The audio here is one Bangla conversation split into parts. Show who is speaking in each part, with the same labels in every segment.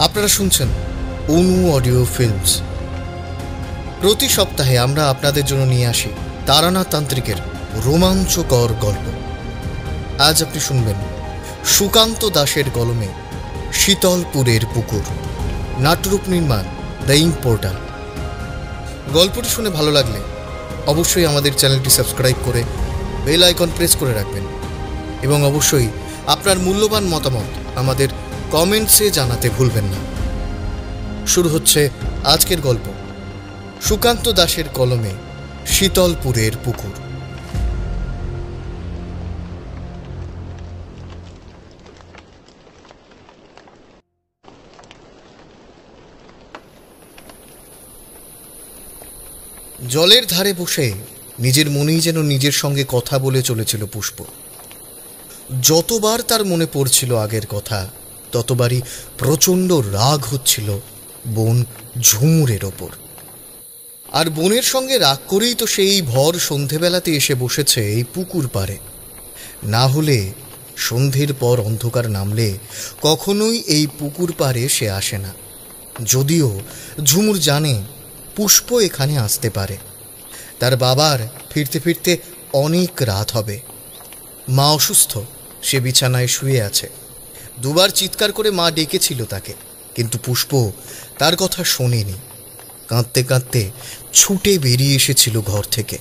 Speaker 1: আপনারা শুনছেন অনু অডিও ফিল্মস। প্রতি সপ্তাহে আমরা আপনাদের জন্য নিয়ে আসি তারানাথ তান্ত্রিকের রোমাঞ্চকর গল্প। আজ আপনি শুনবেন সুকান্ত দাসের কলমে শীতলপুরের পুকুর, নাট্যরূপ নির্মাণ দ্য ইঙ্ক পোর্টাল। গল্পটি শুনে ভালো লাগলে অবশ্যই আমাদের চ্যানেলটি সাবস্ক্রাইব করে বেল আইকন প্রেস করে রাখবেন এবং অবশ্যই আপনার মূল্যবান মতামত আমাদের কমেন্টসে জানাতে ভুলবেন না। শুরু হচ্ছে আজকের গল্প, সুকান্ত দাসের কলমে শীতলপুরের পুকুর। জলের ধারে বসে নিজের মনেই যেন নিজের সঙ্গে কথা বলে চলেছিল পুষ্প। যতবার তার মনে পড়ছিল আগের কথা, ততবারই প্রচণ্ড রাগ হচ্ছিল বোন ঝুমুরের ওপর। আর বোনের সঙ্গে রাগ করেই তো সেই ভর সন্ধেবেলাতে এসে বসেছে এই পুকুর পাড়ে। না হলে সন্ধ্যের পর অন্ধকার নামলে কখনোই এই পুকুর পাড়ে সে আসে না। যদিও ঝুমুর জানে পুষ্প এখানে আসতে পারে, তার বাবার ফিরতে ফিরতে অনেক রাত হবে। মা অসুস্থ, সে বিছানায় শুয়ে আছে। দুবার চিৎকার করে মা ডেকেছিল তাকে, কিন্তু পুষ্প তার কথা শোনেনি। কাঁদতে কাঁদতে ছুটে বেরিয়ে এসেছিল ঘর থেকে।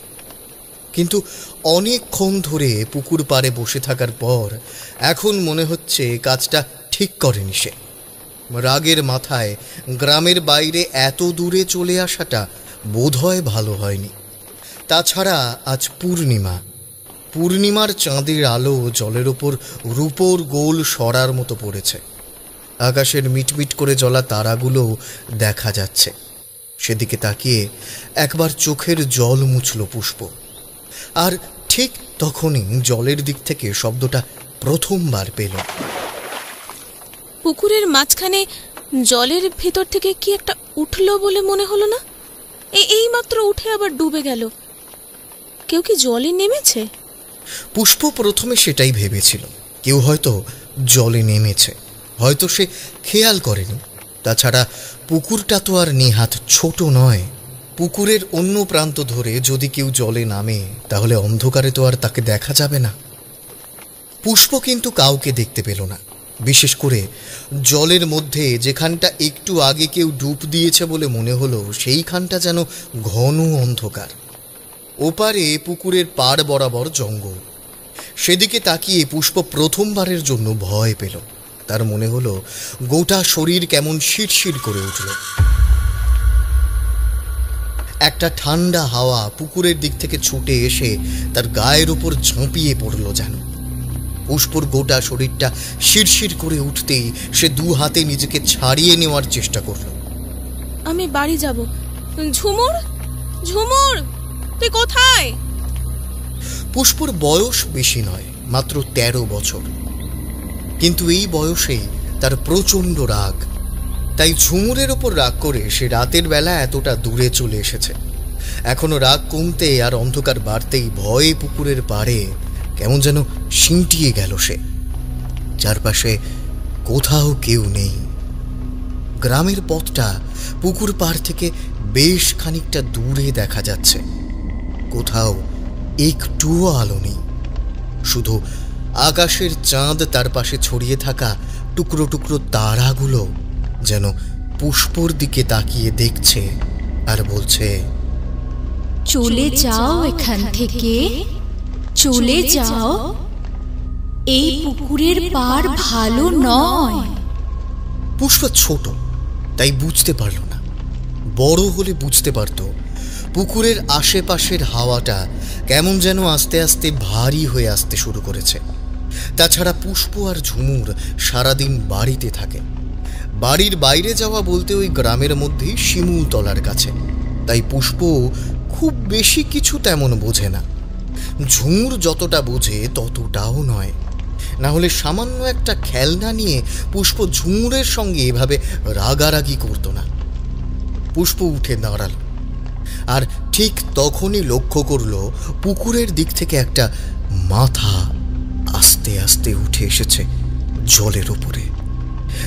Speaker 1: কিন্তু অনেকক্ষণ ধরে পুকুর পাড়ে বসে থাকার পর এখন মনে হচ্ছে কাজটা ঠিক করেনি সে। রাগের মাথায় গ্রামের বাইরে এত দূরে চলে আসাটা বোধহয় ভালো হয়নি। তাছাড়া আজ পূর্ণিমার চাঁদের আলো জলের ওপর রূপোর গোল সরার মতো পড়েছে। আকাশের মিটমিট করে জ্বলা তারাগুলো দেখা যাচ্ছে। সেদিকে তাকিয়ে একবার চোখের জল মুছল পুষ্প। আর ঠিক তখনই জলের দিক থেকে শব্দটা প্রথমবার পেল।
Speaker 2: পুকুরের মাঝখানে জলের ভেতর থেকে কি একটা উঠলো বলে মনে হলো না? এই মাত্র উঠে আবার ডুবে গেল। কেউ কি জলে নেমেছে?
Speaker 1: পুষ্প প্রথমে সেটাই ভেবেছিল, কেউ হয়তো জলে নেমেছে, হয়তো সে খেয়াল করেনি। তাছাড়া পুকুরটা তো আর নেহাত ছোট নয়। পুকুরের অন্য প্রান্ত ধরে যদি কেউ জলে নামে তাহলে অন্ধকারে তো আর তাকে দেখা যাবে না। পুষ্প কিন্তু কাউকে দেখতে পেল না, বিশেষ করে জলের মধ্যে যেখানটা একটু আগে কেউ ডুব দিয়েছে বলে মনে হলো সেইখানটা যেন ঘন অন্ধকার। ওপারে পুকুরের পাড় বরাবর জঙ্গল। সেদিকে তাকিয়ে পুষ্প প্রথমবারের জন্য ভয় পেল। তার মনে হলো গোটা শরীর কেমন শিরশির করে উঠল। একটা ঠান্ডা হাওয়া পুকুরের দিক থেকে ছুটে এসে তার গায়ের উপর ঝাঁপিয়ে পড়ল যেন। পুষ্পর গোটা শরীরটা শিরশির করে উঠতেই সে দু হাতে নিজেকে ছাড়িয়ে নেওয়ার চেষ্টা করল।
Speaker 2: আমি বাড়ি যাব। ঝুমুর, ঝুমুর, তুই কোথায়?
Speaker 1: পুষ্পর বয়স বেশি নয়, মাত্র 13 বছর। কিন্তু এই বয়সেই তার প্রচণ্ড রাগ। তাই ঝুমুরের ওপর রাগ করে সে রাতের বেলা এতটা দূরে চলে এসেছে। এখনো রাগ কমতে আর অন্ধকার বাড়তেই ভয়ে পুকুরের পাড়ে কেমন যেন সিঁটিয়ে গেল সে। চারপাশে কোথাও কেউ নেই। গ্রামের পথটা পুকুর পাড় থেকে বেশ খানিকটা দূরে দেখা যাচ্ছে। কোথাও একটুও আলো নেই, শুধু আকাশের চাঁদ, তার পাশে ছড়িয়ে থাকা টুকরো টুকরো তারাগুলো যেন পুষ্পর দিকে তাকিয়ে দেখছে আর বলছে,
Speaker 3: চলে যাও এখান থেকে, চলে যাও, এই পুকুরের পাড় ভালো নয়।
Speaker 1: পুষ্প ছোট, তাই বুঝতে পারল না। বড় হলে বুঝতে পারত পুকুরের আশেপাশের হাওয়াটা কেমন যেন আস্তে আস্তে ভারী হয়ে আসতে শুরু করেছে। তাছাড়া পুষ্প আর ঝুমুর সারাদিন বাড়িতে থাকে। বাড়ির বাইরে যাওয়া বলতে ওই গ্রামের মধ্যেই শিমুলতলার কাছে। তাই পুষ্প খুব বেশি কিছু তেমন বোঝে না। ঝুমুর যতটা বোঝে ততটাও নয়। না হলে সামান্য একটা খেলনা নিয়ে পুষ্প ঝুমুরের সঙ্গে এভাবে রাগারাগি করত না। পুষ্প উঠে দাঁড়াল, আর ঠিক তখনই লক্ষ্য করল পুকুরের দিক থেকে একটা মাথা আস্তে আস্তে উঠে এসেছে জলের উপরে।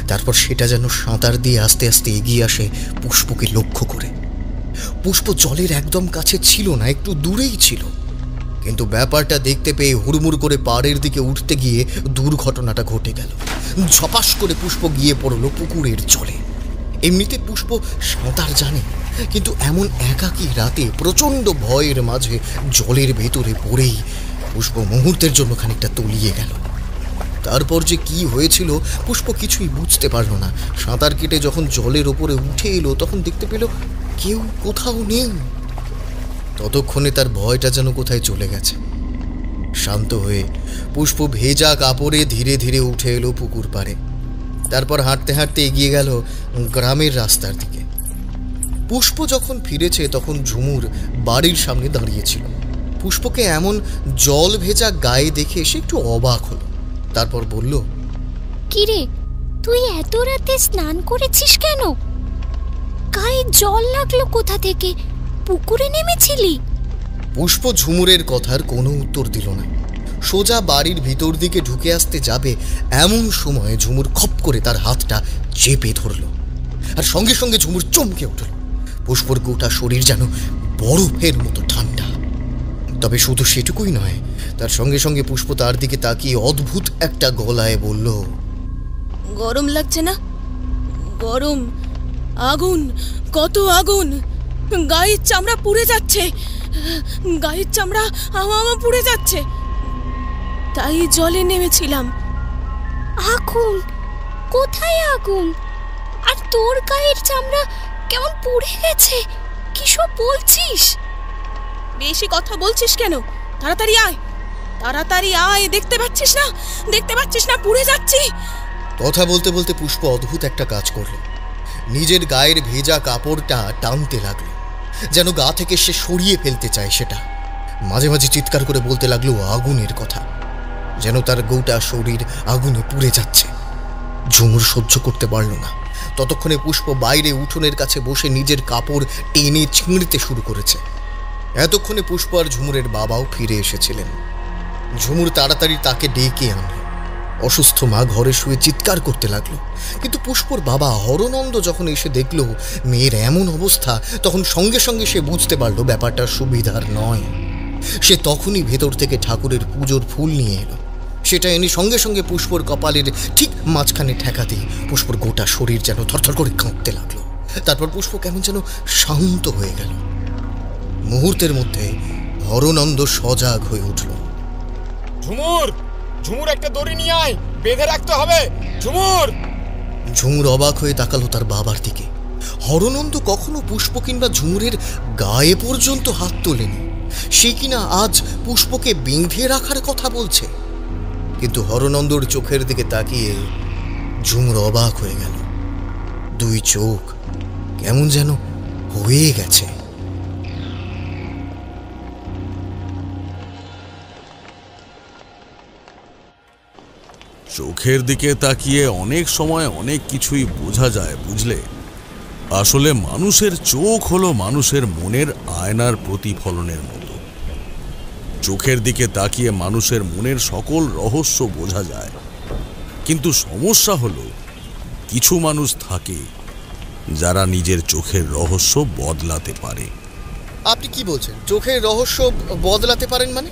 Speaker 1: তারপর সেটা যেন সাঁতার দিয়ে আস্তে আস্তে এগিয়ে আসে পুষ্পকে লক্ষ্য করে। পুষ্প জলের একদম কাছে ছিল না, একটু দূরেই ছিল, কিন্তু ব্যাপারটা দেখতে পেয়ে হুড়মুড় করে পাড়ের দিকে উঠতে গিয়ে দুর্ঘটনাটা ঘটে গেল। ঝপাস করে পুষ্প গিয়ে পড়ল পুকুরের জলে। এমনিতে পুষ্প সাঁতার জানে, কিন্তু এমন একাকী রাতে প্রচণ্ড ভয়ের মাঝে জলের ভেতরে পড়েই পুষ্প মুহূর্তের জন্য খানিকটা তলিয়ে গেল। তারপর যে কি হয়েছিল পুষ্প কিছুই বুঝতে পারল না। সাঁতার কেটে যখন জলের ওপরে উঠে এলো তখন দেখতে পেল কেউ কোথাও নেই। ততক্ষণে তার ভয়টা যেন কোথায় চলে গেছে। শান্ত হয়ে পুষ্প ভেজা কাপড়ে ধীরে ধীরে উঠে এলো পুকুর পাড়ে। তারপর হাঁটতে হাঁটতে এগিয়ে গেল গ্রামের রাস্তার দিকে। পুষ্প যখন ফিরেছে তখন ঝুমুর বাড়ির সামনে দাঁড়িয়েছিল। পুষ্পকে এমন জল ভেজা গায়ে দেখে সে একটু অবাক হলো। তারপর বলল,
Speaker 3: কিরে, তুই এত রাতে স্নান করেছিস কেন? গায়ে জল লাগলো কোথা থেকে? পুকুরে নেমেছিলি?
Speaker 1: পুষ্প ঝুমুরের কথার কোনো উত্তর দিল না। সোজা বাড়ির ভিতর দিকে ঢুকে আসতে যাবে এমন সময় ঝুমুর খপ করে তার হাতটা চেপে ধরল, আর সঙ্গে সঙ্গে ঝুমুর চমকে উঠল। পুষ্পর গোটা শরীর যেন বরফের মতো ঠান্ডা। তবে শুধু সেটুকুই নয়, তার সঙ্গে সঙ্গে পুষ্প তার দিকে তাকিয়ে অদ্ভুত একটা গলায় বলল,
Speaker 2: গরম লাগছে না? গরম, আগুন, কত আগুন! গায়ের চামড়া পুড়ে যাচ্ছে, গায়ের চামড়া আমার পুড়ে যাচ্ছে, তাই জলে নেমেছিলাম।
Speaker 3: আগুন? কোথায় আগুন? আর তোর গায়ের চামড়া কেমন পুড়ে গেছে? কিসব বলছিস?
Speaker 2: বেশি কথা বলছিস কেন? তাড়াতাড়ি আয়, তাড়াতাড়ি আয়! দেখতে পাচ্ছিস না, দেখতে পাচ্ছিস না পুড়ে যাচ্ছি?
Speaker 1: কথা বলতে বলতে পুষ্প অদ্ভুত একটা কাজ করল। নিজের গায়ের ভেজা কাপড়টা টানতে লাগলো, যেন গা থেকে সে সরিয়ে ফেলতে চায় সেটা। মাঝে মাঝে চিৎকার করে বলতে লাগলো আগুনের কথা, যেন তার গোটা শরীর আগুনে পুড়ে যাচ্ছে। ঝুমুর সহ্য করতে পারল না। ততক্ষণে পুষ্প বাইরে উঠোনের কাছে বসে নিজের কাপড় টেনে ছিঁড়তে শুরু করেছে। এতক্ষণে পুষ্প আর ঝুমুরের বাবাও ফিরে এসেছিলেন। ঝুমুর তাড়াতাড়ি তাকে ডেকে আনল। অসুস্থ মা ঘরে শুয়ে চিৎকার করতে লাগলো, কিন্তু পুষ্পর বাবা হরনন্দ যখন এসে দেখল মেয়ের এমন অবস্থা, তখন সঙ্গে সঙ্গে সে বুঝতে পারল ব্যাপারটা সুবিধার নয়। সে তখনই ভেতর থেকে ঠাকুরের পুজোর ফুল নিয়ে এলো। সেটা এনে সঙ্গে সঙ্গে পুষ্পর কপালের ঠিক মাঝখানে ঠেকাতেই পুষ্পর গোটা শরীর যেন থরথর করে কাঁপতে লাগলো। তারপর পুষ্প কেমন যেন শান্ত হয়ে গেল। মুহূর্তের মধ্যে হরনন্দ সজাগ হয়ে উঠল।
Speaker 4: ঝুমুর, ঝুমুর, একটা দড়ি নিয়ে আয়, বেঁধে রাখতে হবে। ঝুমুর!
Speaker 1: ঝুমুর অবাক হয়ে তাকালো তার বাবার দিকে। হরনন্দ কখনো পুষ্প কিংবা ঝুমুরের গায়ে পর্যন্ত হাত তোলেনি। সে কিনা আজ পুষ্পকে বেঁধে রাখার কথা বলছে। কিন্তু হরনন্দর চোখের দিকে তাকিয়ে ঝুমুর অবাক হয়ে গেল। দুই চোখ কেমন যেন হয়ে গেছে।
Speaker 5: চোখের দিকে তাকিয়ে অনেক সময় অনেক কিছুই বোঝা যায়, বুঝলে? আসলে মানুষের চোখ হলো মানুষের মনের আয়নার প্রতিফলনের মতো। চোখের দিকে তাকিয়ে মানুষের মনের সকল রহস্য বোঝা যায়। কিন্তু সমস্যা হলো কিছু মানুষ থাকে যারা নিজের চোখের রহস্য বদলাতে পারে।
Speaker 1: আপনি কি বলছেন? চোখের রহস্য বদলাতে পারেন মানে?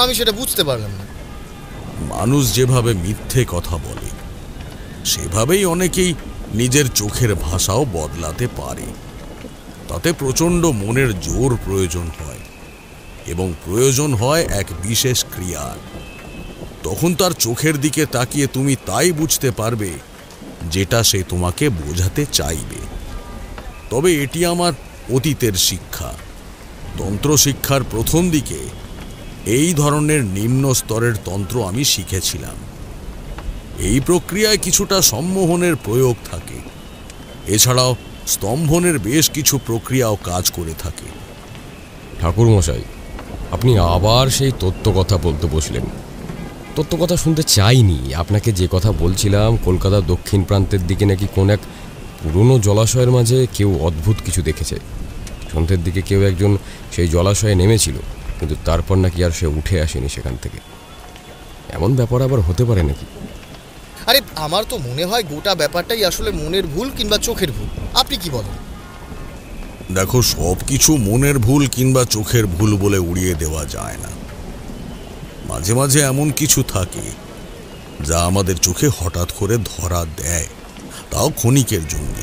Speaker 1: আমি সেটা বুঝতে পারলাম না।
Speaker 5: মানুষ যেভাবে মিথ্যে কথা বলে, সেভাবেই অনেকেই নিজের চোখের ভাষাও বদলাতে পারে। তাতে প্রচণ্ড মনের জোর প্রয়োজন হয়, এবং প্রয়োজন হয় এক বিশেষ ক্রিয়ার। তখন তার চোখের দিকে তাকিয়ে তুমি তাই বুঝতে পারবে যেটা সে তোমাকে বোঝাতে চাইবে। তবে এটি আমার অতীতের শিক্ষা। তন্ত্র শিক্ষার প্রথম দিকে এই ধরনের নিম্ন স্তরের তন্ত্র আমি শিখেছিলাম। এই প্রক্রিয়ায় কিছুটা সম্মোহনের প্রয়োগ থাকে। এছাড়াও স্তম্ভনের বেশ কিছু প্রক্রিয়াও কাজ করে থাকে।
Speaker 6: ঠাকুর মশাই, আপনি আবার সেই তত্ত্ব কথা বলতে বসলেন। তত্ত্ব কথা শুনতে চাইনি। আপনাকে যে কথা বলছিলাম, কলকাতার দক্ষিণ প্রান্তের দিকে নাকি কোন এক পুরনো জলাশয়ের মাঝে কেউ অদ্ভুত কিছু দেখেছে। সন্ধ্যের দিকে কেউ একজন সেই জলাশয়ে নেমেছিল, কিন্তু তারপর নাকি আর সে উঠে আসেনি সেখান থেকে। এমন ব্যাপার আবার হতে পারে নাকি?
Speaker 1: আরে আমার তো মনে হয় গোটা ব্যাপারটাই আসলে মনের ভুল কিংবা চোখের ভুল। আপনি কি বলেন?
Speaker 5: দেখো, সব কিছু মনের ভুল কিংবা চোখের ভুল বলে উড়িয়ে দেওয়া যায় না। মাঝে মাঝে এমন কিছু থাকে যা আমাদের চোখে হঠাৎ করে ধরা দেয়, তাও ক্ষণিকের জন্য,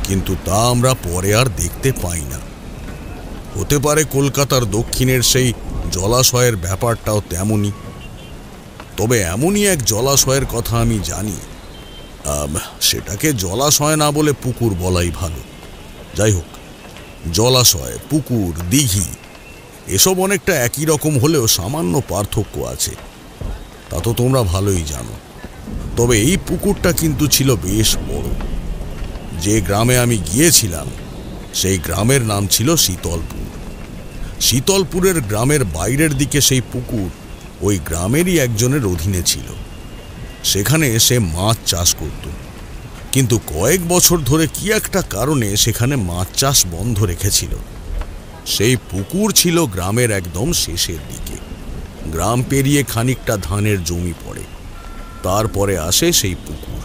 Speaker 5: কিন্তু তা আমরা পরে আর দেখতে পাই না। হতে পারে কলকাতার দক্ষিণের সেই জলাশয়ের ব্যাপারটাও তেমনই। তবে এমনই এক জলাশয়ের কথা আমি জানি, সেটাকে জলাশয় না বলে পুকুর বলাই ভালো। যাই হোক, জলাশয়, পুকুর, দিঘি এসব অনেকটা একই রকম হলেও সামান্য পার্থক্য আছে, তা তো তোমরা ভালোই জানো। তবে এই পুকুরটা কিন্তু ছিল বেশ বড়। যে গ্রামে আমি গিয়েছিলাম সেই গ্রামের নাম ছিল শীতলপুর। শীতলপুরের গ্রামের বাইরের দিকে সেই পুকুর ওই গ্রামেরই একজনের অধীনে ছিল। সেখানে সে মাছ চাষ করত, কিন্তু কয়েক বছর ধরে কি একটা কারণে সেখানে মাছ চাষ বন্ধ রেখেছিল। সেই পুকুর ছিল গ্রামের একদম শেষের দিকে। গ্রাম পেরিয়ে খানিকটা ধানের জমি পড়ে, তারপরে আসে সেই পুকুর।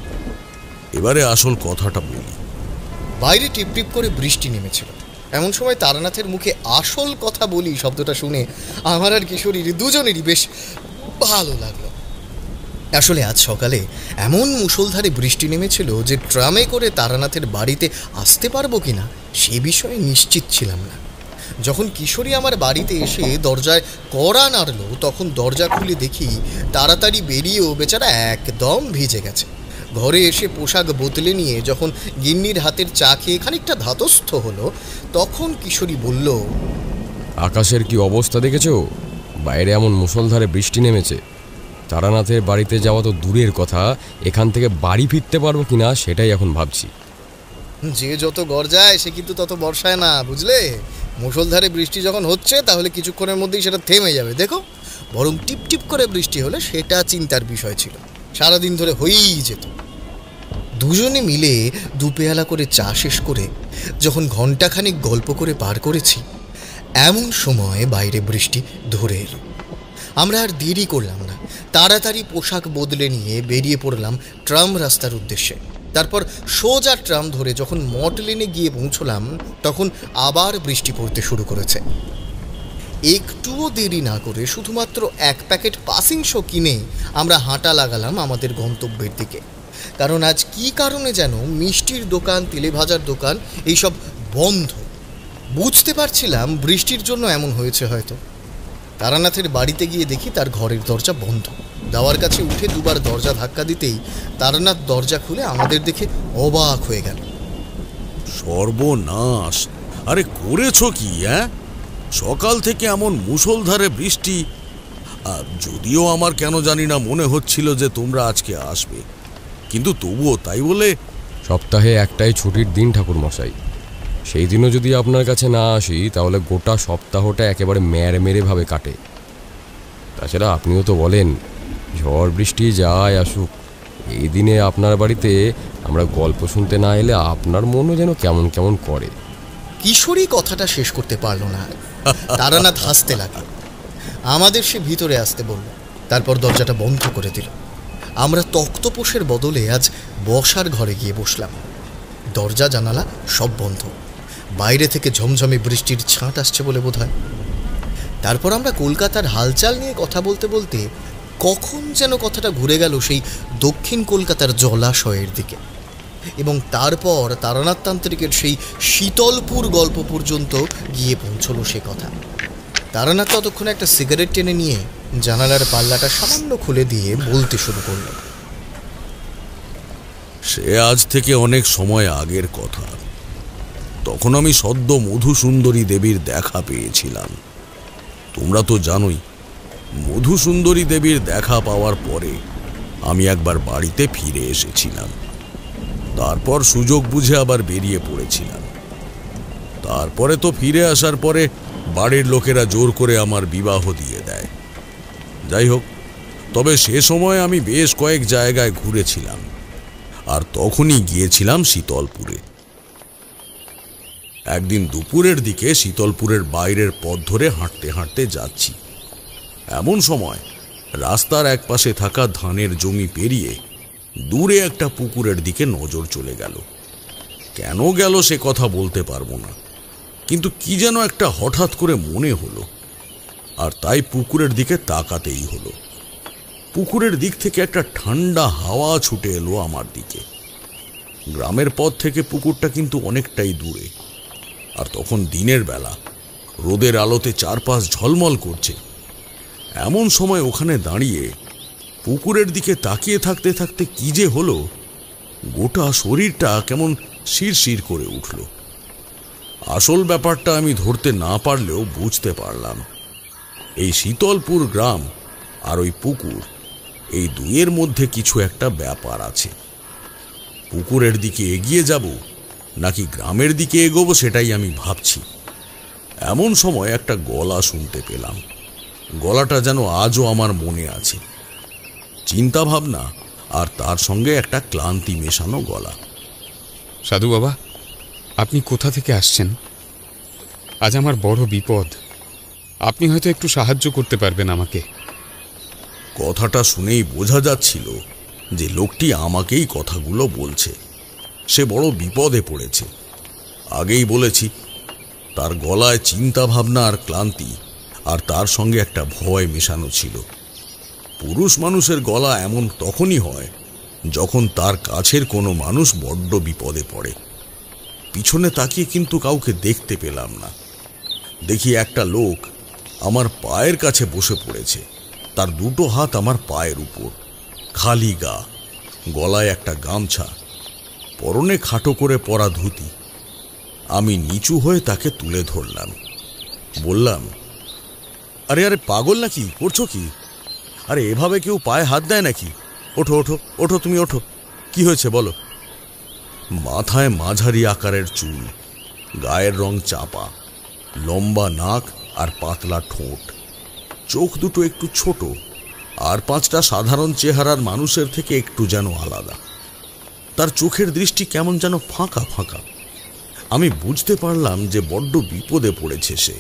Speaker 5: এবারে আসল কথাটা বলি।
Speaker 1: বাইরে টিপটিপ করে বৃষ্টি নেমেছিল। এমন সময় তারানাথের মুখে আসল কথা বলি শব্দটা শুনে আমার আর কিশোরীর দুজনেরই বেশ ভালো লাগলো। আসলে আজ সকালে এমন মুষলধারে বৃষ্টি নেমেছিল যে ট্রামে করে তারানাথের বাড়িতে আসতে পারবো কিনা সে বিষয়ে নিশ্চিত ছিলাম না। যখন কিশোরী আমার বাড়িতে এসে দরজায় কড়া নাড়ল, তখন দরজা খুলে দেখি তাড়াতাড়ি বেরিয়েও বেচারা একদম ভিজে গেছে। ঘরে এসে পোশাক বদলে নিয়ে যখন গিন্নির হাতের চা খেয়ে খানিকটা ধাতস্থ হলো, তখন কিশোরী বলল,
Speaker 6: আকাশের কি অবস্থা দেখেছো? বাইরে এমন মুষলধারে বৃষ্টি নেমেছে। তারানাথের বাড়িতে যাওয়া তো দূরের কথা, এখান থেকে বাড়ি ফিরতে পারবো কিনা সেটাই এখন ভাবছি।
Speaker 1: যে যত গর্জায় সে কিন্তু তত বর্ষায় না, বুঝলে? মুষলধারে বৃষ্টি যখন হচ্ছে তাহলে কিছুক্ষণের মধ্যেই সেটা থেমে যাবে, দেখো। বরং টিপটিপ করে বৃষ্টি হলে সেটা চিন্তার বিষয় ছিল, সারাদিন ধরে হয়েই যেত। দুজনে মিলে দুপেয়ালা করে চা শেষ করে যখন ঘণ্টাখানিক গল্প করে পার করেছি, এমন সময় বাইরে বৃষ্টি ধরে এলো। আমরা আর দেরি করলাম না, তাড়াতাড়ি পোশাক বদলে নিয়ে বেরিয়ে পড়লাম ট্রাম রাস্তার উদ্দেশ্যে। তারপর সোজা ট্রাম ধরে যখন মট লেনে গিয়ে পৌঁছলাম, তখন আবার বৃষ্টি পড়তে শুরু করেছে। একটুও দেরি না করে শুধুমাত্র এক প্যাকেট পাসিং শো কিনে আমরা হাঁটা লাগালাম আমাদের গন্তব্যের দিকে। কারণ আজ কি কারণে যেন মিষ্টির দোকান, তেলে ভাজার দোকান এইসব বন্ধ। বুঝতে পারছিলাম বৃষ্টির জন্য এমন হয়েছে হয়তো। তারানাথের বাড়িতে গিয়ে দেখি তার ঘরের দরজা বন্ধ। দাওয়ার কাছে উঠে দুবার দরজা ধাক্কা দিতেই তারানাথ দরজা খুলে আমাদের দেখে অবাক হয়ে গেল।
Speaker 5: সর্বনাশ! আরে করেছো কি? সকাল থেকে এমন মুষলধারে বৃষ্টি, যদিও আমার কেন জানি না মনে হচ্ছিল যে তোমরা আজকে আসবে, কিন্তু তবুও তাই বলে।
Speaker 6: সপ্তাহে একটাই ছুটির দিন ঠাকুর মশাই, সেই দিনও যদি আপনার কাছে না আসি তাহলে গোটা সপ্তাহটা একেবারে মেরে ভাবে কাটে। তাছাড়া আপনিও তো বলেন ঝড় বৃষ্টি যায় আসুক, এই দিনে আপনার বাড়িতে আমরা গল্প শুনতে না এলে আপনার মনও যেন কেমন কেমন করে।
Speaker 1: কিশোরী কথাটা শেষ করতে পারল না। তারানাথ হাসতে লাগলো। আমাদের সে ভিতরে আসতে বলল, তারপর দরজাটা বন্ধ করে দিল। আমরা তক্তপোষের বদলে আজ বসার ঘরে গিয়ে বসলাম। দরজা জানালা সব বন্ধ, বাইরে থেকে ঝমঝমে বৃষ্টির ছাঁট আসছে বলে বোধ হয়। তারপর আমরা কলকাতার হালচাল নিয়ে কথা বলতে বলতে কখন যেন কথাটা ঘুরে গেল সেই দক্ষিণ কলকাতার জলাশয়ের দিকে, এবং তারপর তারানাথ তান্ত্রিকের সেই শীতলপুর গল্প পর্যন্ত গিয়ে পৌঁছলো সে কথা। তারানাথ ততক্ষণে একটা সিগারেট টেনে নিয়ে জানালার পাল্লাটা সামান্য খুলে দিয়ে বলতে শুরু করল।
Speaker 5: সে আজ থেকে অনেক সময় আগের কথা। তখন আমি সদ্য মধুসুন্দরী দেবীর দেখা পেয়েছিলাম। তোমরা তো জানোই, মধুসুন্দরী দেবীর দেখা পাওয়ার পরে আমি একবার বাড়িতে ফিরে এসেছিলাম। তারপর সুযোগ বুঝে আবার বেরিয়ে পড়েছিলাম। তারপরে তো ফিরে আসার পরে বাড়ির লোকেরা জোর করে আমার বিবাহ দিয়ে দেয়। যাই হোক, তবে সে সময় আমি বেশ কয়েক জায়গায় ঘুরেছিলাম, আর তখনই গিয়েছিলাম শীতলপুরে। একদিন দুপুরের দিকে শীতলপুরের বাইরের পথ ধরে হাঁটতে হাঁটতে যাচ্ছি। এমন সময় রাস্তার একপাশে থাকা ধানের জমি পেরিয়ে দূরে একটা পুকুরের দিকে নজর চলে গেল। কেন গেল সে কথা বলতে পারবো না, কিন্তু কি যেন একটা হঠাৎ করে মনে হলো, আর তাই পুকুরের দিকে তাকাতেই হলো। পুকুরের দিক থেকে একটা ঠান্ডা হাওয়া ছুটে এলো আমার দিকে। গ্রামের পথ থেকে পুকুরটা কিন্তু অনেকটাই দূরে, আর তখন দিনের বেলা, রোদের আলোতে চারপাশ ঝলমল করছে। এমন সময় ওখানে দাঁড়িয়ে পুকুরের দিকে তাকিয়ে থাকতে থাকতে কি যে হলো, গোটা শরীরটা কেমন শিরশির করে উঠল। আসল ব্যাপারটা আমি ধরতে না পারলেও বুঝতে পারলাম, এই শীতলপুর গ্রাম আর ওই পুকুর, এই দুইয়ের মধ্যে কিছু একটা ব্যাপার আছে। পুকুরের দিকে এগিয়ে যাব নাকি গ্রামের দিকে এগোবো সেটাই আমি ভাবছি। এমন সময় একটা গলা শুনতে পেলাম। গলাটা যেন আজও আমার মনে আছে। চিন্তা ভাবনা আর তার সঙ্গে একটা ক্লান্তি মেশানো গলা।
Speaker 7: সাধু বাবা, আপনি কোথা থেকে আসছেন? আজ আমার বড় বিপদ, আপনি হয়তো একটু সাহায্য করতে পারবেন আমাকে।
Speaker 5: কথাটা শুনেই বোঝা যাচ্ছিল যে লোকটি আমাকেই কথাগুলো বলছে। সে বড় বিপদে পড়েছে। আগেই বলেছি, তার গলায় চিন্তা ভাবনা আর ক্লান্তি, আর তার সঙ্গে একটা ভয় মেশানো ছিল। পুরুষ মানুষের গলা এমন তখনই হয় যখন তার কাছের কোনো মানুষ বড্ড বিপদে পড়ে। পিছনে তাকিয়ে কিন্তু কাউকে দেখতে পেলাম না। দেখি একটা লোক আমার পায়ের কাছে বসে পড়েছে। তার দুটো হাত আমার পায়ের উপর, খালি গা, গলায় একটা গামছা, পরনে খাটো করে পরা ধুতি। আমি নিচু হয়ে তাকে তুলে ধরলাম, বললাম, আরে আরে পাগল নাকি, করছো কি? আরে এভাবে কেউ পায়ে হাত দেয় নাকি? ওঠো ওঠো ওঠো, তুমি ওঠো, কি হয়েছে বলো। মাথায় মাঝারি আকারের চুল, গায়ের রং চাপা, লম্বা নাক আর পাতলা ঠোঁট, চোখ দুটো একটু ছোট, আর পাঁচটা সাধারণ চেহারার মানুষের থেকে একটু যেন আলাদা। তার চোখের দৃষ্টি কেমন যেন ফাঁকা ফাঁকা। আমি বুঝতে পারলাম যে বড্ড বিপদে পড়েছে সে।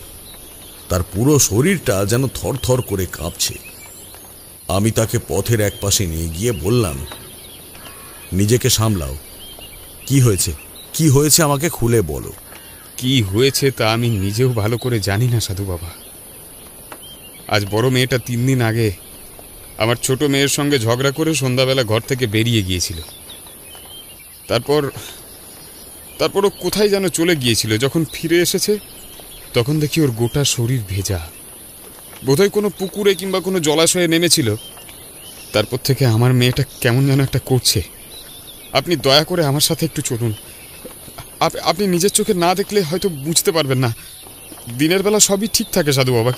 Speaker 5: তার পুরো শরীরটা যেন থরথর করে কাঁপছে। আমি তাকে পথের এক পাশে নিয়ে গিয়ে বললাম, নিজেকে সামলাও, কি হয়েছে, কি হয়েছে আমাকে খুলে বলো।
Speaker 7: কি হয়েছে তা আমি নিজেও ভালো করে জানি না সাধু বাবা। আজ বড় মেয়েটা 3 দিন আগে আমার ছোট মেয়ের সঙ্গে ঝগড়া করে সন্ধ্যাবেলা ঘর থেকে বেরিয়ে গিয়েছিল। তারপর ও কোথায় যেন চলে গিয়েছিল। যখন ফিরে এসেছে তখন দেখি ওর গোটা শরীর ভেজা। বোধহয় কোনো পুকুরে কিংবা কোনো জলাশয়ে নেমেছিল। তারপর থেকে আমার মেয়েটা কেমন যেন একটা করছে। আপনি দয়া করে আমার সাথে একটু চলুন। আপনি নিজের চোখে না দেখলে হয়তো বুঝতে পারবেন না। দিনের বেলা সবই ঠিক থাকে সাধু বাবা,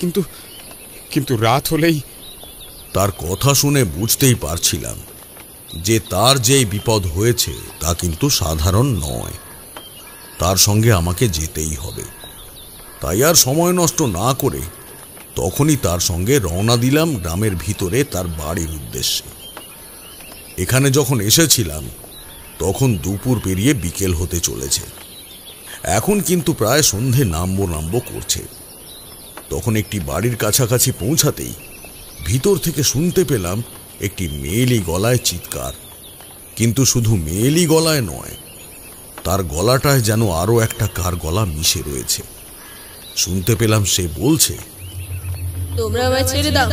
Speaker 7: কিন্তু রাত হলেই।
Speaker 5: তার কথা শুনে বুঝতেই পারছিলাম যে তার যেই বিপদ হয়েছে তা কিন্তু সাধারণ নয়। তার সঙ্গে আমাকে যেতেই হবে। তাই আর সময় নষ্ট না করে তখনই তার সঙ্গে রওনা দিলাম গ্রামের ভিতরে তার বাড়ির উদ্দেশ্যে। এখানে যখন এসেছিলাম তখন দুপুর পেরিয়ে বিকেল হতে চলেছে। এখন কিন্তু প্রায় সন্ধে নামবো করছে। তখন একটি বাড়ির কাছাকাছি পৌঁছাতেই ভিতর থেকে শুনতে পেলাম একটি মেয়েলি গলায় চিৎকার। কিন্তু শুধু মেয়েলি গলায় নয়, তার গলাটায় যেন আরো একটা কার গলা মিশে রয়েছে। শুনতে পেলাম সে বলছে,
Speaker 2: তোমরা আমায় ছেড়ে দাও,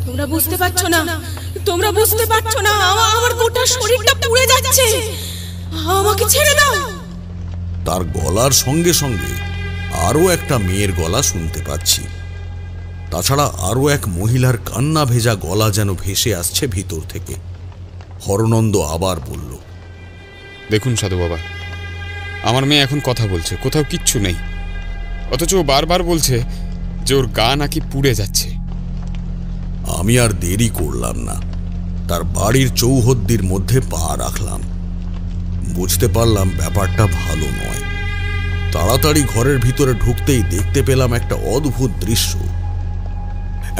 Speaker 2: তোমরা বুঝতে পারছো না, তোমরা বুঝতে পারছো না, আমার গোটা শরীরটা পুড়ে যাচ্ছে, আমাকে ছেড়ে দাও।
Speaker 5: তার গলার সঙ্গে সঙ্গে আরো একটা মেয়ের গলা শুনতে পাচ্ছি। তাছাড়া আরো এক মহিলার কান্না ভেজা গলা যেন ভেসে আসছে ভিতর থেকে। হরনন্দ আবার বলল,
Speaker 7: দেখুন সাধু বাবা, আমার মেয়ে এখন কথা বলছে, কোথাও কিচ্ছু নেই, অথচ ও বারবার বলছে যে ওর গা নাকি পুড়ে যাচ্ছে।
Speaker 5: আমি আর দেরি করলাম না, তার বাড়ির চৌহদ্দির মধ্যে পা রাখলাম। বুঝতে পারলাম ব্যাপারটা ভালো নয়। তাড়াতাড়ি ঘরের ভিতরে ঢুকতেই দেখতে পেলাম একটা অদ্ভুত দৃশ্য।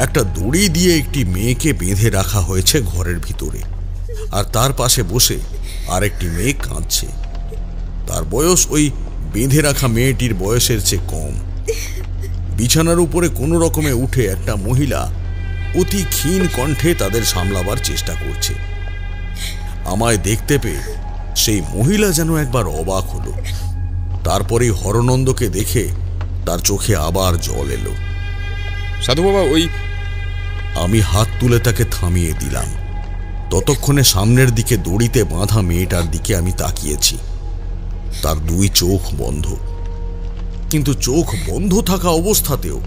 Speaker 5: একটা দড়ি দিয়ে একটি মেয়েকে বেঁধে রাখা হয়েছে ঘরের ভিতরে, আর তার পাশে বসে আরেকটি মেয়ে কাঁদছে। তার বয়স ওই বেঁধে রাখা মেয়েটির বয়সের চেয়ে কম। বিছানার উপরে কোনো রকমে উঠে একটা মহিলা অতি ক্ষীণ কণ্ঠে তাদের সামলাবার চেষ্টা করছে। আমায় দেখতে পেয়ে সেই মহিলা যেন একবার অবাক হলো। তারপরেই হরনন্দকে দেখে তার চোখে আবার জল এলো।
Speaker 7: সাধু বাবা, ওই
Speaker 5: আমি হাত তুলে তাকে থামিয়ে দিলাম। ততক্ষণে সামনের দিকে দড়িতে বাঁধা মেয়েটার দিকে আমি তাকিয়েছি। তার দুই চোখ বন্ধ, কিন্তু চোখ বন্ধ থাকা অবস্থাতেও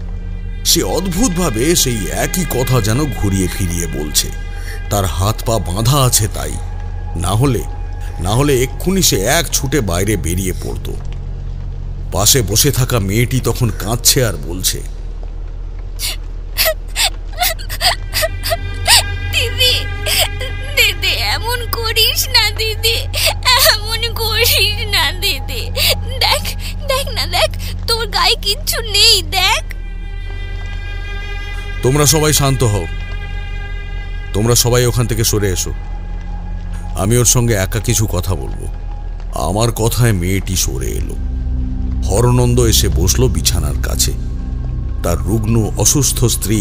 Speaker 5: সে অদ্ভুতভাবে সেই একই কথা যেন ঘুরিয়ে ফিরিয়ে বলছে। তার হাত পা বাঁধা আছে তাই, না হলে এক্ষুনি সে এক ছুটে বাইরে বেরিয়ে পড়ত। পাশে বসে থাকা মেয়েটি তখন কাঁদছে আর বলছে,
Speaker 3: দিদি, দিদি এমন করিস না দিদি, এমন করিস না দিদি। দেখ দেখ না, দেখ তোর গায়ে কিচ্ছু নেই, দেখ।
Speaker 5: তোমরা সবাই শান্ত হও, তোমরা সবাই ওখান থেকে সরে এসো। আমি ওর সঙ্গে একা কিছু কথা বলবো। আমার কথায় মেয়েটি সরে এলো। হরনন্দ এসে বসলো বিছানার কাছে। তার রুগ্ন অসুস্থ স্ত্রী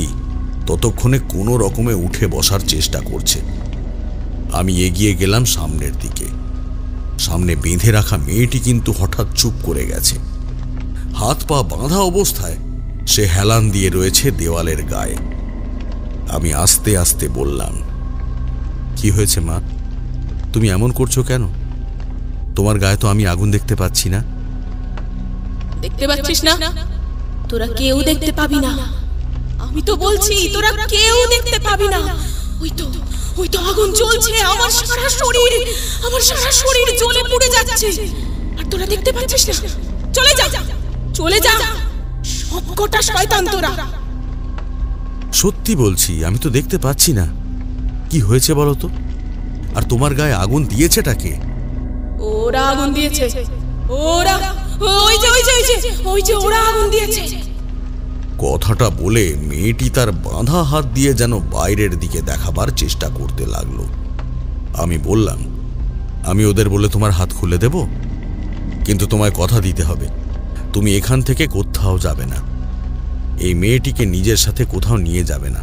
Speaker 5: ততক্ষণে কোনো রকমে উঠে বসার চেষ্টা করছে। আমি এগিয়ে গেলাম সামনের দিকে। সামনে বেঁধে রাখা মেয়েটি কিন্তু হঠাৎ চুপ করে গেছে। হাত পা বাঁধা অবস্থায় সে হেলান দিয়ে রয়েছে দেওয়ালের গায়ে। আমি আস্তে আস্তে বললাম, কি হয়েছে মা? তুমি এমন করছো কেন? তোমার গায়ে তো আমি আগুন দেখতে পাচ্ছি না।
Speaker 2: দেখতে পাচ্ছিস না? তোরা কেউ দেখতে পাবি না। আমি তো বলছি তোরা কেউ দেখতে পাবি না। ওই তো আগুন জ্বলছে, আমার সারা শরীর জ্বলে পুড়ে যাচ্ছে, আর তোরা দেখতে পাচ্ছিস না। চলে যা, চলে যা, সবকটা শয়তান তোরা।
Speaker 5: সত্যি বলছি, আমি তো দেখতে পাচ্ছি না। কি হয়েছে বলো তো? আর তোমার গায়ে আগুন দিয়েছেটা কে?
Speaker 2: ওরা আগুন দিয়েছে, ওরা, ওই যে ওরা আগুন দিয়েছে।
Speaker 5: কথাটা বলে মেয়েটি তার বাঁধা হাত দিয়ে যেন বাইরের দিকে দেখাবার চেষ্টা করতে লাগলো। আমি বললাম, আমি ওদের বলে তোমার হাত খুলে দেব, কিন্তু তোমায় কথা দিতে হবে, তুমি এখান থেকে কোথাও যাবে না। এই মেয়েটিকে নিজের সাথে কোথাও নিয়ে যাবে না।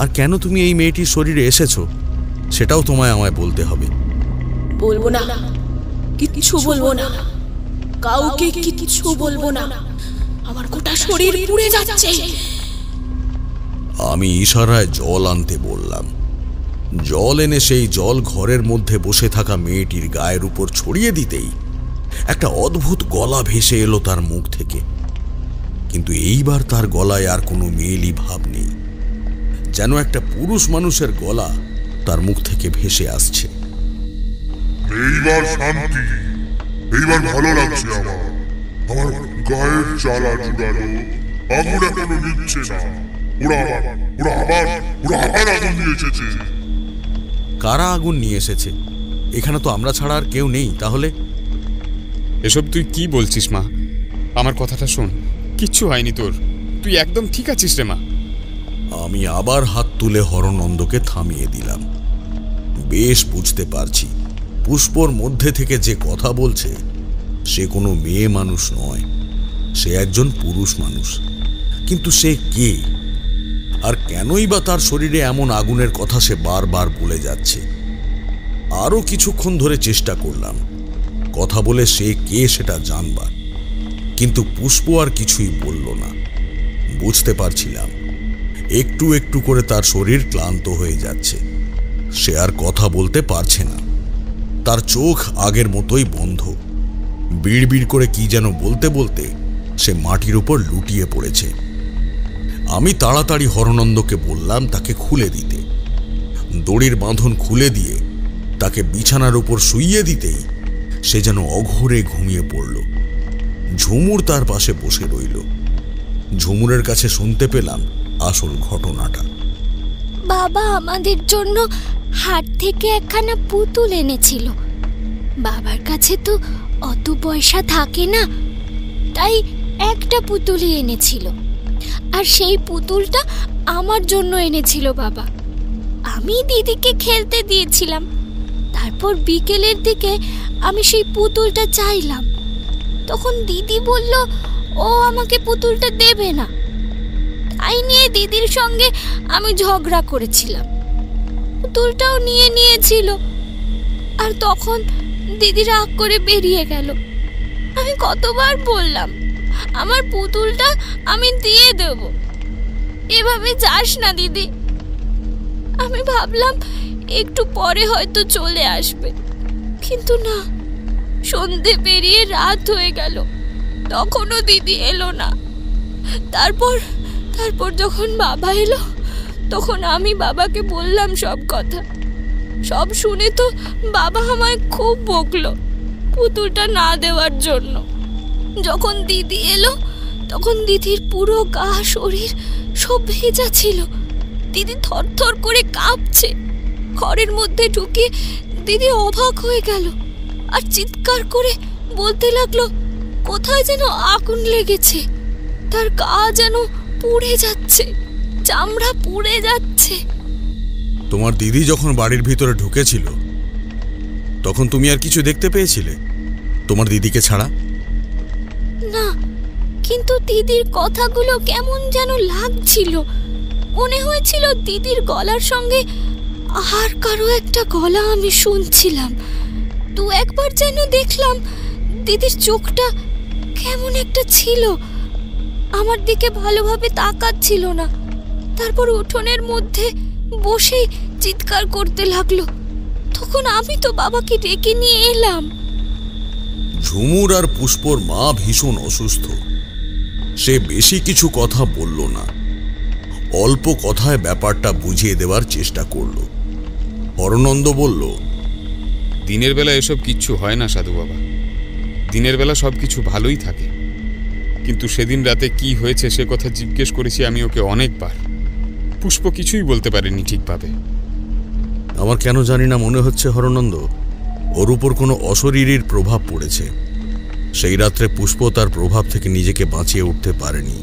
Speaker 5: আর কেন তুমি এই মেয়েটির শরীরে এসেছো সেটাও তোমায় আমায় বলতে হবে।
Speaker 2: বলবো না, কিচ্ছু বলবো না, কাউকে কিচ্ছু বলবো না। আমার গোটা শরীর পুড়ে যাচ্ছে।
Speaker 5: আমি ইশারায় জল আনতে বললাম। জল এনে সেই জল ঘরের মধ্যে বসে থাকা মেয়েটির গায়ের উপর ছড়িয়ে দিতেই একটা অদ্ভুত গলা ভেসে এলো তার মুখ থেকে। কিন্তু এইবার তার গলায় আর কোনো মেয়েলি ভাব নেই, যেন একটা পুরুষ মানুষের গলা তার মুখ থেকে ভেসে আসছে।
Speaker 8: এইবার শান্তি, এইবার ভালো লাগছে আমার। আমার গায়ের জ্বালা জুড়ালো, আগুন এখনো নিচ্ছে না। ওরা আবার আগুন নিয়ে এসেছে।
Speaker 5: কারা আগুন নিয়ে এসেছে? এখানে তো আমরা ছাড়া আর কেউ নেই। তাহলে
Speaker 7: এসব তুই কি বলছিস মা? আমার কথাটা শোন, কিচ্ছু হয়নি তোর, তুই একদম ঠিক আছিস রে মা।
Speaker 5: আমি আবার হাত তুলে হরনন্দকে থামিয়ে দিলাম। বেশ বুঝতে পারছি পুষ্পর মধ্যে থেকে যে কথা বলছে সে কোনো মেয়ে মানুষ নয়, সে একজন পুরুষ মানুষ। কিন্তু সে কে, আর কেনই বা তার শরীরে এমন আগুনের কথা সে বারবার বলে যাচ্ছে? আরো কিছুক্ষণ ধরে চেষ্টা করলাম কথা বলে সে কে সেটা জানবার, কিন্তু পুষ্প আর কিছুই বলল না। বুঝতে পারছিলাম একটু একটু করে তার শরীর ক্লান্ত হয়ে যাচ্ছে, সে আর কথা বলতে পারছে না। তার চোখ আগের মতোই বন্ধ। বিড়বিড় করে কি যেন বলতে বলতে সে মাটির উপর লুটিয়ে পড়েছে। আমি তাড়াতাড়ি হরনন্দকে বললাম তাকে খুলে দিতে। দড়ির বাঁধন খুলে দিয়ে তাকে বিছানার উপর শুইয়ে দিতেই সে যেন অঘোরে ঘুমিয়ে পড়ল। ঝুমুর তার পাশে বসে রইল। ঝুমুরের কাছে শুনতে পেলাম আসল ঘটনাটা।
Speaker 3: বাবা আমাদের জন্য হাট থেকে একখানা পুতুল এনেছিল। বাবার কাছে তো অত পয়সা থাকে না, তাই একটা পুতুলই এনেছিল। আর সেই পুতুলটা আমার জন্য এনেছিল বাবা। আমি দিদিকে খেলতে দিয়েছিলাম। তারপর বিকেলের দিকে আমি সেই পুতুলটা চাইলাম। তখন দিদি বলল ও আমাকে পুতুলটা দেবে না। তাই নিয়ে দিদির সঙ্গে আমি ঝগড়া করেছিলাম। পুতুলটাও নিয়েছিল। আর তখন দিদি রাগ করে বেরিয়ে গেল। আমি কতবার বললাম আমার পুতুলটা আমি দিয়ে দেব, এভাবে যাস না দিদি। আমি ভাবলাম একটু পরে হয়তো চলে আসবে, কিন্তু না, সন্ধে পেরিয়ে রাত হয়ে গেল, তখনও দিদি এলো না। তারপর যখন বাবা এলো, তখন আমি বাবাকে বললাম সব কথা। সব শুনে তো বাবা আমায় খুব বকলো পুতুলটা না দেওয়ার জন্য। যখন দিদি এলো, তখন দিদির পুরো গা শরীর সব ভেজা ছিল। দিদি থরথর করে কাঁপছে। ঘরের মধ্যে ঢুকে দিদি অবাক হয়ে গেল আর চিৎকার করে বলতে লাগলো কোথায় যেন আগুন লেগেছে, তার গা যেন পুড়ে যাচ্ছে, চামড়া পুড়ে যাচ্ছে।
Speaker 5: তোমার দিদি যখন বাড়ির ভিতরে ঢুকেছিল তখন তুমি আর কিছু দেখতে পেয়েছিলে তোমার দিদিকে ছাড়া?
Speaker 3: না, কিন্তু দিদির কথাগুলো কেমন যেন লাগছিল। মনে হয়েছিল দিদির গলার সঙ্গে আর কারো একটা গলা আমি শুনছিলাম। তো একবার যেন দেখলাম দিদির চোখটা কেমন একটা ছিল, আমার দিকে ভালোভাবে তাকাচ্ছিল না। তারপর উঠোনের মধ্যে বসেই চিৎকার করতে লাগলো। তখন আমি তো বাবাকে ডেকে নিয়ে এলাম।
Speaker 5: ঝুমুর আর পুষ্পর মা ভীষণ অসুস্থ। সে বেশি কিছু কথা বলল না, অল্প কথায় ব্যাপারটা বুঝিয়ে দেওয়ার চেষ্টা করল। হরনন্দ বলল,
Speaker 7: দিনের বেলা এসব কিচ্ছু হয় না সাধু বাবা, দিনের বেলা সব কিছু ভালোই থাকে। কিন্তু সেদিন রাতে কি হয়েছে সে কথা জিজ্ঞেস করেছি আমি ওকে অনেকবার। পুষ্প কিছুই বলতে পারেনি ঠিকভাবে।
Speaker 5: আমার কেন জানি না মনে হচ্ছে হরনন্দ ওর উপর কোনো অশরীরীর প্রভাব পড়েছে। সেই রাত্রে পুষ্প তার প্রভাব থেকে নিজেকে বাঁচিয়ে উঠতে পারেনি।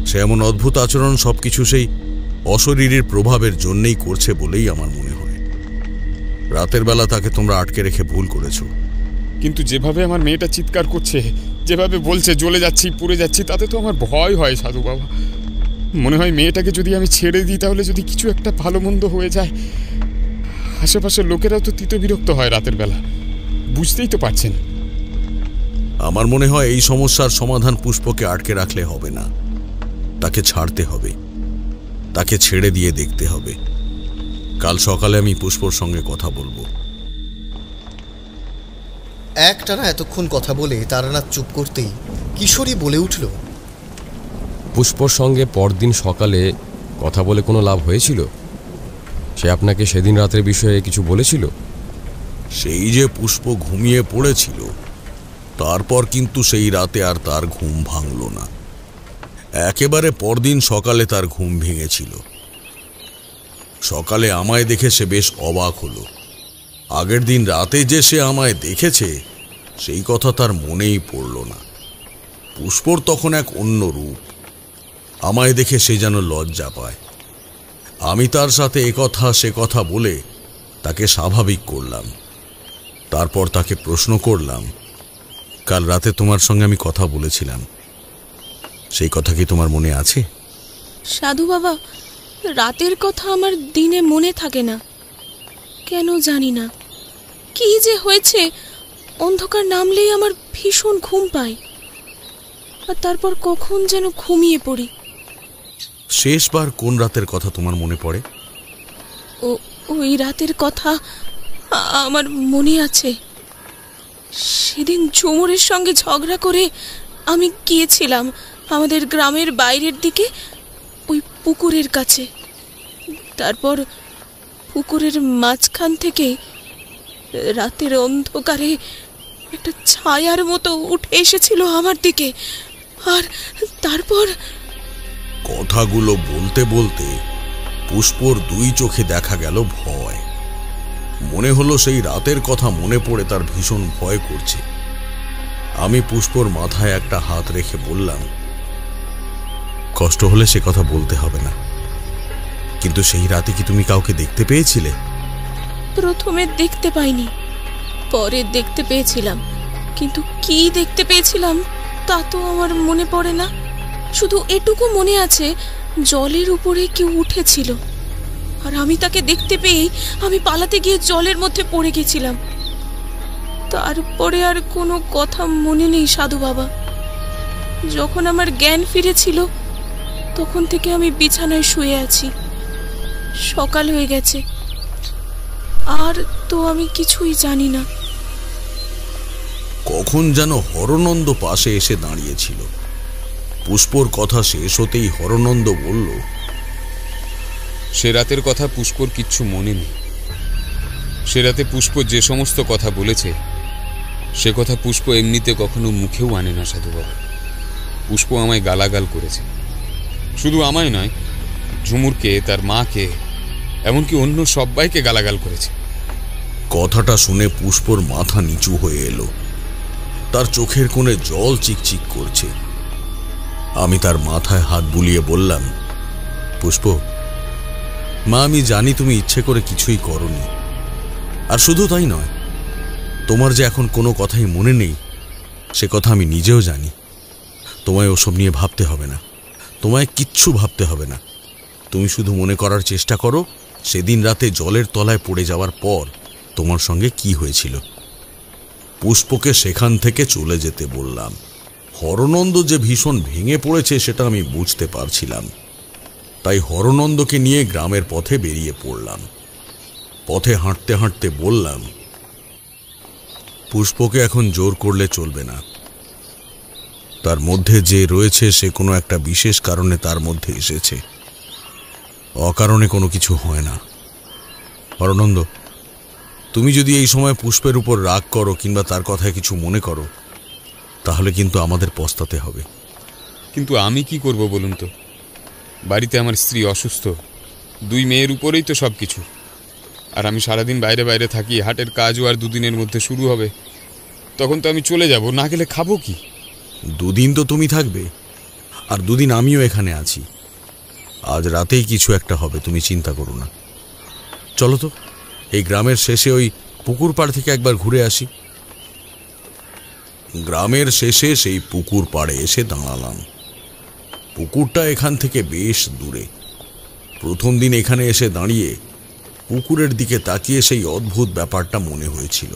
Speaker 5: সে এমন অদ্ভুত আচরণ সবকিছু সেই অশরীরীর প্রভাবের জন্যই করছে বলেই আমার মনে হয়। রাতের বেলা তাকে তোমরা আটকে রেখে ভুল করেছ।
Speaker 7: কিন্তু যেভাবে আমার মেয়েটা চিৎকার করছে, যেভাবে বলছে জ্বলে যাচ্ছি পুড়ে যাচ্ছি, তাতে তো আমার ভয় হয় সাধু বাবা। মনে হয় মেয়েটাকে যদি আমি ছেড়ে দিই তাহলে যদি কিছু একটা ভালো মন্দ হয়ে যায়। আশেপাশের লোকেরাও তো তিত বিরক্ত হয় রাতের বেলা, বুঝতেই তো পারছেন।
Speaker 5: আমার মনে হয় এই সমস্যার সমাধান পুষ্পকে আটকে রাখলে হবে না, তাকে ছাড়তে হবে, তাকে ছেড়ে দিয়ে দেখতে হবে। কাল সকালে আমি পুষ্পর সঙ্গে কথা বলবো।
Speaker 1: একটানা এতক্ষণ কথা বলে তারানাথ চুপ করতেই কিশোরী বলে উঠল,
Speaker 6: পুষ্পর সঙ্গে পরদিন সকালে কথা বলে কোনো লাভ হয়েছিল? সে আপনাকে সেদিন রাতের বিষয়ে কিছু বলেছিল?
Speaker 5: সেই যে পুষ্প ঘুমিয়ে পড়েছিল, তারপর কিন্তু সেই রাতে আর তার ঘুম ভাঙল না। একেবারে পরদিন সকালে তার ঘুম ভেঙেছিল। সকালে আমায় দেখে সে বেশ অবাক হলো। আগের দিন রাতে যে সে আমায় দেখেছে সেই কথা তার মনেই পড়ল না। পুষ্পর তখন এক অন্য রূপ। আমায় দেখে সে যেন লজ্জা পায়। আমি তার সাথে একথা সে কথা বলে তাকে স্বাভাবিক করলাম। তারপর তাকে প্রশ্ন করলাম, কাল রাতে তোমার সঙ্গে আমি কথা বলেছিলাম, সেই কথা কি তোমার মনে আছে?
Speaker 2: সাধু বাবা, রাতের কথা আমার দিনে মনে থাকে না, কেন জানি না। কি যে হয়েছে, অন্ধকার নামলেই আমার ভীষণ ঘুম পায়, আর তারপর কখন যেন ঘুমিয়ে পড়ি।
Speaker 5: শেষবার কোন রাতের কথা তোমার মনে পড়ে?
Speaker 2: ওই রাতের কথা আমার মনে আছে। সেদিন ঝুমুরের সঙ্গে ঝগড়া করে আমি গিয়েছিলাম আমাদের গ্রামের বাইরের দিকে ওই পুকুরের কাছে। তারপর পুকুরের মাঝখান থেকে রাতের অন্ধকারে একটা ছায়ার মতো উঠে এসেছিল আমার দিকে। আর তারপর
Speaker 5: কথাগুলো বলতে বলতে পুষ্পর দুই চোখে দেখা গেল ভয়। মনে হলো সেই রাতের কথা মনে পড়ে তার ভীষণ ভয় করছে। আমি পুষ্পর মাথায় একটা হাত রেখে বললাম, কষ্ট হলে সে কথা বলতে হবে না, কিন্তু সেই রাতে কি তুমি কাউকে দেখতে পেয়েছিলে?
Speaker 2: প্রথমে দেখতে পাইনি, পরে দেখতে পেয়েছিলাম, কিন্তু কি দেখতে পেয়েছিলাম তা তো আমার মনে পড়ে না। শুধু এটুকু মনে আছে, জলের উপরে কেউ উঠেছিল, আর আমি তাকে দেখতে পেয়ে আমি পালাতে গিয়ে জলের মধ্যে পড়ে গেছিলাম। তারপরে আর কোনো কথা মনে নেই সাধু বাবা। যখন আমার জ্ঞান ফিরেছিল তখন থেকে আমি বিছানায় শুয়ে আছি। সকাল হয়ে গেছে, আর তো আমি কিছুই জানি না।
Speaker 5: কখন যেন হরনন্দ পাশে এসে দাঁড়িয়েছিল। পুষ্পর কথা শেষ হতেই হরনন্দ বলল,
Speaker 7: সে রাতের কথা পুষ্পর কিচ্ছু মনে নেই। সে রাতে পুষ্প যে সমস্ত কথা বলেছে সে কথা পুষ্প এমনিতে কখনো মুখেও আনে না সাধু বাবা। পুষ্প আমায় গালাগাল করেছে, শুধু আমায় নয়, ঝুমুরকে, তার মাকে, এমনকি অন্য সবাইকে গালাগাল করেছে।
Speaker 5: কথাটা শুনে পুষ্পর মাথা নিচু হয়ে এলো, তার চোখের কোণে জল চিকচিক করছে। আমি তার মাথায় হাত বুলিয়ে বললাম, পুষ্প মা, আমি জানি তুমি ইচ্ছে করে কিছুই করনি, আর শুধু তাই নয়, তোমার যে এখন কোনো কথাই মনে নেই সে কথা আমি নিজেও জানি। তোমায় ওসব নিয়ে ভাবতে হবে না, তোমায় কিচ্ছু ভাবতে হবে না। তুমি শুধু মনে করার চেষ্টা করো সেদিন রাতে জলের তলায় পড়ে যাওয়ার পর তোমার সঙ্গে কি হয়েছিল। পুষ্পকে সেখান থেকে চলে যেতে বললাম। হরনন্দ যে ভীষণ ভেঙে পড়েছে সেটা আমি বুঝতে পারছিলাম, তাই হরনন্দকে নিয়ে গ্রামের পথে বেরিয়ে পড়লাম। পথে হাঁটতে হাঁটতে বললাম, পুষ্পকে এখন জোর করলে চলবে না। তার মধ্যে যে রয়েছে সে কোনো একটা বিশেষ কারণে তার মধ্যে এসেছে, অকারণে কোনো কিছু হয় না। হরনন্দ, তুমি যদি এই সময় পুষ্পের উপর রাগ করো কিংবা তার কথায় কিছু মনে করো তাহলে কিন্তু আমাদের পস্তাতে হবে।
Speaker 7: কিন্তু আমি কি করব বলুন তো? বাড়িতে আমার স্ত্রী অসুস্থ, 2 মেয়ের উপরেই তো সব কিছু, আর আমি সারাদিন বাইরে বাইরে থাকি। হাটের কাজও আর 2 দিনের মধ্যে শুরু হবে, তখন তো আমি চলে যাব, না গেলে খাবো কি?
Speaker 5: 2 দিন তো তুমি থাকবে, আর 2 দিন আমিও এখানে আছি। আজ রাতেই কিছু একটা হবে, তুমি চিন্তা করো না। চলো তো, এই গ্রামের শেষে ওই পুকুর পাড় থেকে একবার ঘুরে আসি। গ্রামের শেষে সেই পুকুর পাড়ে এসে দাঁড়ালাম। পুকুরটা এখান থেকে বেশ দূরে। প্রথম দিন এখানে এসে দাঁড়িয়ে পুকুরের দিকে তাকিয়ে সেই অদ্ভুত ব্যাপারটা মনে হয়েছিল।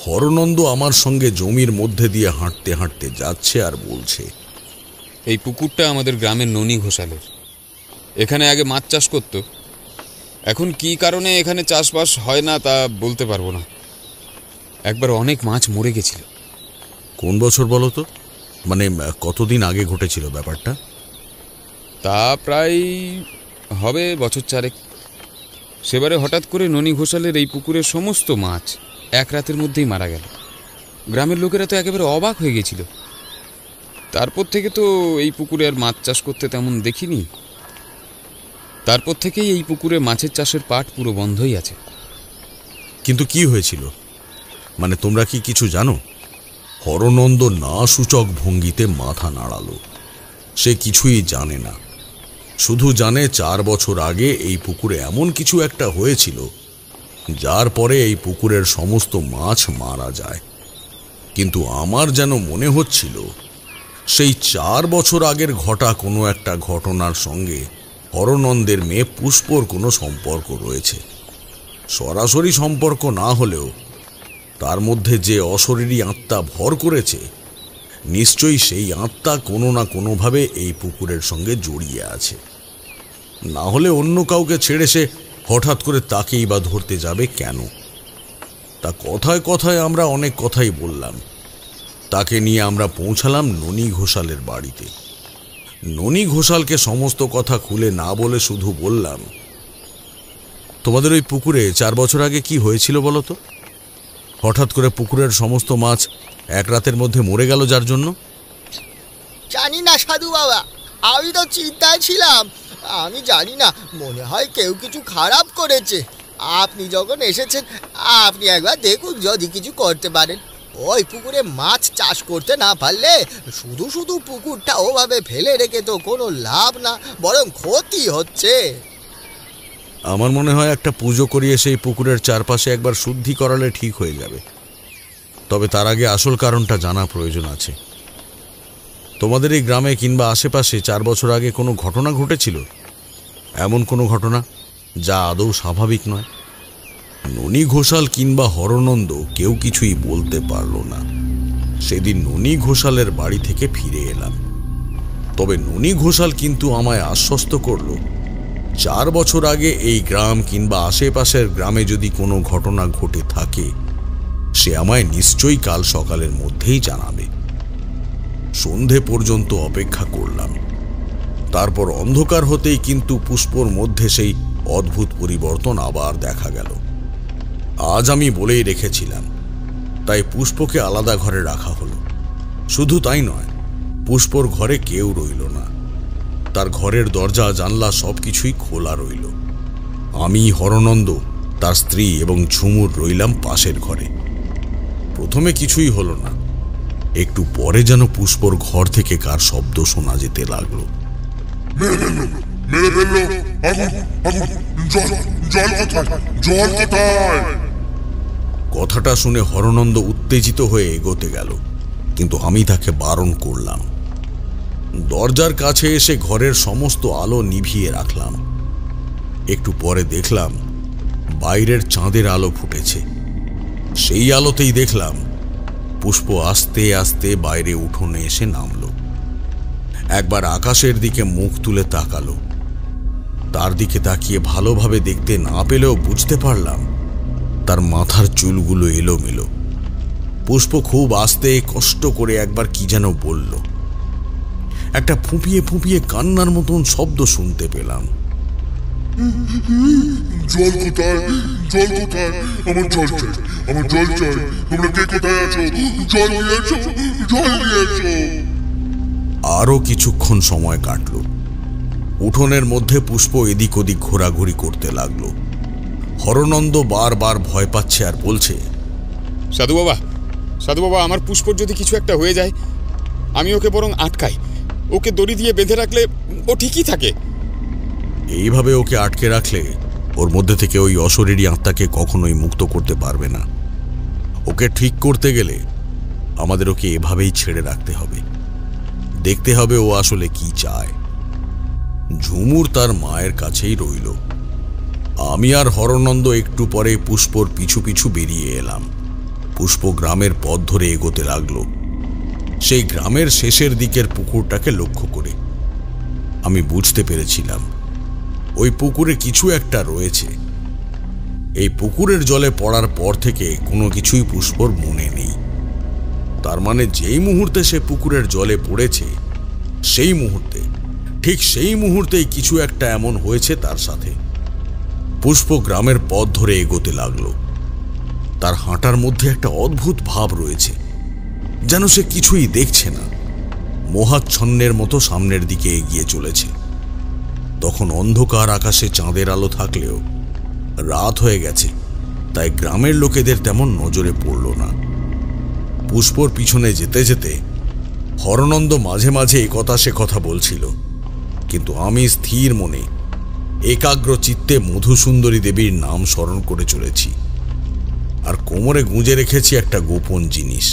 Speaker 5: হরনন্দ আমার সঙ্গে জমির মধ্যে দিয়ে হাঁটতে হাঁটতে যাচ্ছে আর বলছে,
Speaker 7: এই পুকুরটা আমাদের গ্রামের ননী ঘোষালের। এখানে আগে মাছ চাষ করত, এখন কি কারণে এখানে চাষবাস হয় না তা বলতে পারবো না। একবার অনেক মাছ মরে গেছিল।
Speaker 5: কোন বছর বলো তো? মানে কতদিন আগে ঘটেছিল ব্যাপারটা?
Speaker 7: তা প্রায় হবে বছর 4। সেবারে হঠাৎ করে ননী ঘোষালের এই পুকুরের সমস্ত মাছ এক রাতের মধ্যেই মারা গেল। গ্রামের লোকেরা তো একেবারে অবাক হয়ে গেছিল। তারপর থেকে তো এই পুকুরে আর মাছ চাষ করতে তেমন দেখিনি। তারপর থেকেই এই পুকুরে মাছের চাষের পাট পুরো বন্ধই আছে।
Speaker 5: কিন্তু কি হয়েছিল, মানে তোমরা কি কিছু জানো? হরনন্দ না সূচক ভঙ্গিতে মাথা নাড়ালো। সে কিছুই জানে না, শুধু জানে 4 বছর আগে এই পুকুরে এমন কিছু একটা হয়েছিল যার পরে এই পুকুরের সমস্ত মাছ মারা যায়। কিন্তু আমার যেন মনে হচ্ছিল সেই 4 বছর আগের ঘটা কোনো একটা ঘটনার সঙ্গে হরনন্দের মেয়ে পুষ্পর কোনো সম্পর্ক রয়েছে। সরাসরি সম্পর্ক না হলেও তার মধ্যে যে অশরীরী আত্মা ভর করেছে, নিশ্চয়ই সেই আত্মা কোনো না কোনোভাবে এই পুকুরের সঙ্গে জড়িয়ে আছে। না হলে অন্য কাউকে ছেড়ে সে হঠাৎ করে তাকেই বা ধরতে যাবে কেন? তা কথায় কথায় আমরা অনেক কথাই বললাম। তাকে নিয়ে আমরা পৌঁছালাম ননী ঘোষালের বাড়িতে। ননী ঘোষালকে সমস্ত কথা খুলে না বলে শুধু বললাম, তোমাদের ওই পুকুরে 4 বছর আগে কি হয়েছিল বলো তো? হঠাৎ করে পুকুরের সমস্ত মাছ এক রাতের মধ্যে মরে গেল যার জন্য?
Speaker 1: জানি না সাধু বাবা, আমি তো চিন্তায় ছিলাম। আমি জানি না, মনে হয় কেউ কিছু খারাপ করেছে। আপনি যখন এসেছেন আপনি একবার দেখুন যদি কিছু করতে পারেন। ওই পুকুরে মাছ চাষ করতে না পারলে শুধু শুধু পুকুরটা ওভাবে ফেলে রেখে তো কোনো লাভ না, বরং ক্ষতি হচ্ছে।
Speaker 5: আমার মনে হয় একটা পুজো করিয়ে সেই পুকুরের চারপাশে একবার শুদ্ধি করালে ঠিক হয়ে যাবে। তবে তার আগে আসল কারণটা জানা প্রয়োজন আছে। তোমাদের এই গ্রামে কিংবা আশেপাশে 4 বছর আগে কোনো ঘটনা ঘটেছিল? এমন কোনো ঘটনা যা আদৌ স্বাভাবিক নয়? ননী ঘোষাল কিংবা হরনন্দ কেউ কিছুই বলতে পারল না। সেদিন ননী ঘোষালের বাড়ি থেকে ফিরে এলাম। তবে ননী ঘোষাল কিন্তু আমায় আশ্বস্ত করল, 4 বছর আগে এই গ্রাম কিংবা আশেপাশের গ্রামে যদি কোনো ঘটনা ঘটে থাকে সে আমায় নিশ্চয়ই কাল সকালের মধ্যেই জানাবে। সন্ধে পর্যন্ত অপেক্ষা করলাম। তারপর অন্ধকার হতেই কিন্তু পুষ্পর মধ্যে সেই অদ্ভুত পরিবর্তন আবার দেখা গেল। আজ আমি বলেই রেখেছিলাম, তাই পুষ্পকে আলাদা ঘরে রাখা হলো। শুধু তাই নয়, পুষ্পর ঘরে কেউ রইল না। তার ঘরের দরজা জানলা সবকিছুই খোলা রইল। আমি, হরনন্দ, তার স্ত্রী এবং ঝুমুর রইলাম পাশের ঘরে। প্রথমে কিছুই হলো না, একটু পরে যেন পুষ্পর ঘর থেকে কার শব্দ শোনা যেতে লাগলো। কথাটা শুনে হরনন্দ উত্তেজিত হয়ে এগোতে গেল, কিন্তু আমি তাকে বারণ করলাম। দরজার কাছে এসে ঘরের সমস্ত আলো নিভিয়ে রাখলাম। একটু পরে দেখলাম বাইরের চাঁদের আলো ফুটেছে। সেই আলোতেই দেখলাম পুষ্প আস্তে আস্তে বাইরে উঠোনে এসে নামল। একবার আকাশের দিকে মুখ তুলে তাকালো। তার দিকে তাকিয়ে ভালোভাবে দেখতে না পেলেও বুঝতে পারলাম তার মাথার চুলগুলো এলোমেলো। পুষ্প খুব আস্তে কষ্ট করে একবার কি যেন বলল। একটা ফুঁপিয়ে ফুঁপিয়ে কান্নার মতন শব্দ শুনতে পেলাম।
Speaker 8: জল কোথায়? জল কোথায়? আমার জল চাই, আমার জল চাই। তোমরা কে কোথায় আছো? জল নিয়ে এসো, জল নিয়ে এসো।
Speaker 5: আরো কিছুক্ষণ সময় কাটল। উঠোনের মধ্যে পুষ্প এদিক ওদিক ঘোরাঘুরি করতে লাগলো। হরনন্দ বারবার ভয় পাচ্ছে আর বলছে,
Speaker 7: সাধু বাবা, আমার পুষ্পর যদি কিছু একটা হয়ে যায়, আমি ওকে বরং আটকাই। ওকে দড়ি দিয়ে বেঁধে রাখলে ও ঠিকই থাকে।
Speaker 5: এইভাবে ওকে আটকে রাখলে ওর মধ্যে থেকে ওই অশরীরী আত্মাকে কখনোই মুক্ত করতে পারবে না। ওকে ঠিক করতে গেলে আমাদের ওকে এভাবেই ছেড়ে রাখতে হবে। দেখতে হবে ও আসলে কি চায়। ঝুমুর তার মায়ের কাছেই রইল। আমি আর হরনন্দ একটু পরে পুষ্পর পিছু পিছু বেরিয়ে এলাম। পুষ্প গ্রামের পথ ধরে এগোতে লাগলো, সেই গ্রামের শেষের দিকের পুকুরটাকে লক্ষ্য করে। আমি বুঝতে পেরেছিলাম ওই পুকুরে কিছু একটা রয়েছে। এই পুকুরের জলে পড়ার পর থেকে কোনো কিছুই পুষ্পর মনে নেই। তার মানে যেই মুহূর্তে সে পুকুরের জলে পড়েছে সেই মুহূর্তে, ঠিক সেই মুহূর্তেই কিছু একটা এমন হয়েছে তার সাথে। পুষ্প গ্রামের পথ ধরে এগোতে লাগলো। তার হাঁটার মধ্যে একটা অদ্ভুত ভাব রয়েছে, যেন সে কিছুই দেখছে না, মোহাচ্ছন্নের মতো সামনের দিকে এগিয়ে চলেছে। তখন অন্ধকার আকাশে চাঁদের আলো থাকলেও রাত হয়ে গেছে, তাই গ্রামের লোকেদের তেমন নজরে পড়ল না। পুষ্পর পিছনে যেতে যেতে হরনন্দ মাঝে মাঝে এ কথা সে কথা বলছিল, কিন্তু আমি স্থির মনে একাগ্র চিত্তে মধুসুন্দরী দেবীর নাম স্মরণ করে চলেছি, আর কোমরে গুঁজে রেখেছি একটা গোপন জিনিস।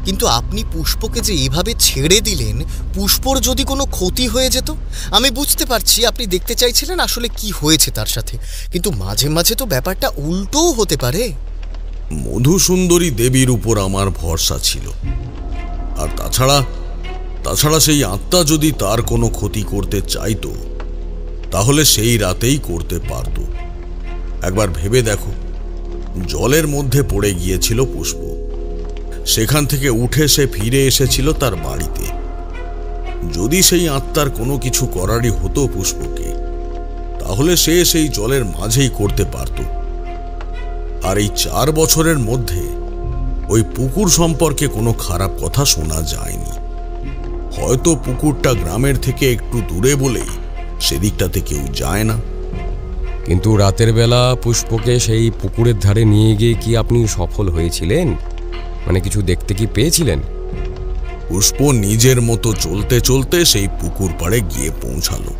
Speaker 1: কিন্তু আপনি পুষ্পকে যে এভাবে ছেড়ে দিলেন, পুষ্পর যদি কোনো ক্ষতি হয়ে যেত? আমি বুঝতে পারছি আপনি দেখতে চাইছিলেন আসলে কি হয়েছে তার সাথে, কিন্তু মাঝে মাঝে তো ব্যাপারটা উল্টোও হতে পারে।
Speaker 5: মধুসুন্দরী দেবীর উপর আমার ভরসা ছিল, আর তাছাড়া সেই আত্মা যদি তার কোনো ক্ষতি করতে চাইতো তাহলে সেই রাতেই করতে পারত। একবার ভেবে দেখো, জলের মধ্যে পড়ে গিয়েছিল পুষ্প, সেখান থেকে উঠে সে ফিরে এসেছিল তার বাড়িতে। যদি সেই আত্মার কোনো কিছু করারই হতো পুষ্পকে, তাহলে সে সেই জলের মাঝেই করতে পারত। আর এই 4 বছরের মধ্যে ওই পুকুর সম্পর্কে কোনো খারাপ কথা শোনা যায়নি। হয়তো পুকুরটা গ্রামের থেকে একটু দূরে বলেই সেদিকটাতে কেউ যায় না।
Speaker 6: কিন্তু রাতের বেলা পুষ্পকে সেই পুকুরের ধারে নিয়ে গিয়ে কি আপনি সফল হয়েছিলেন? মানে কিছু দেখতে কি পেয়েছিলেন?
Speaker 5: পুষ্প নিজের মতো চলতে চলতে সেই পুকুর পাড়ে গিয়ে পৌঁছালো।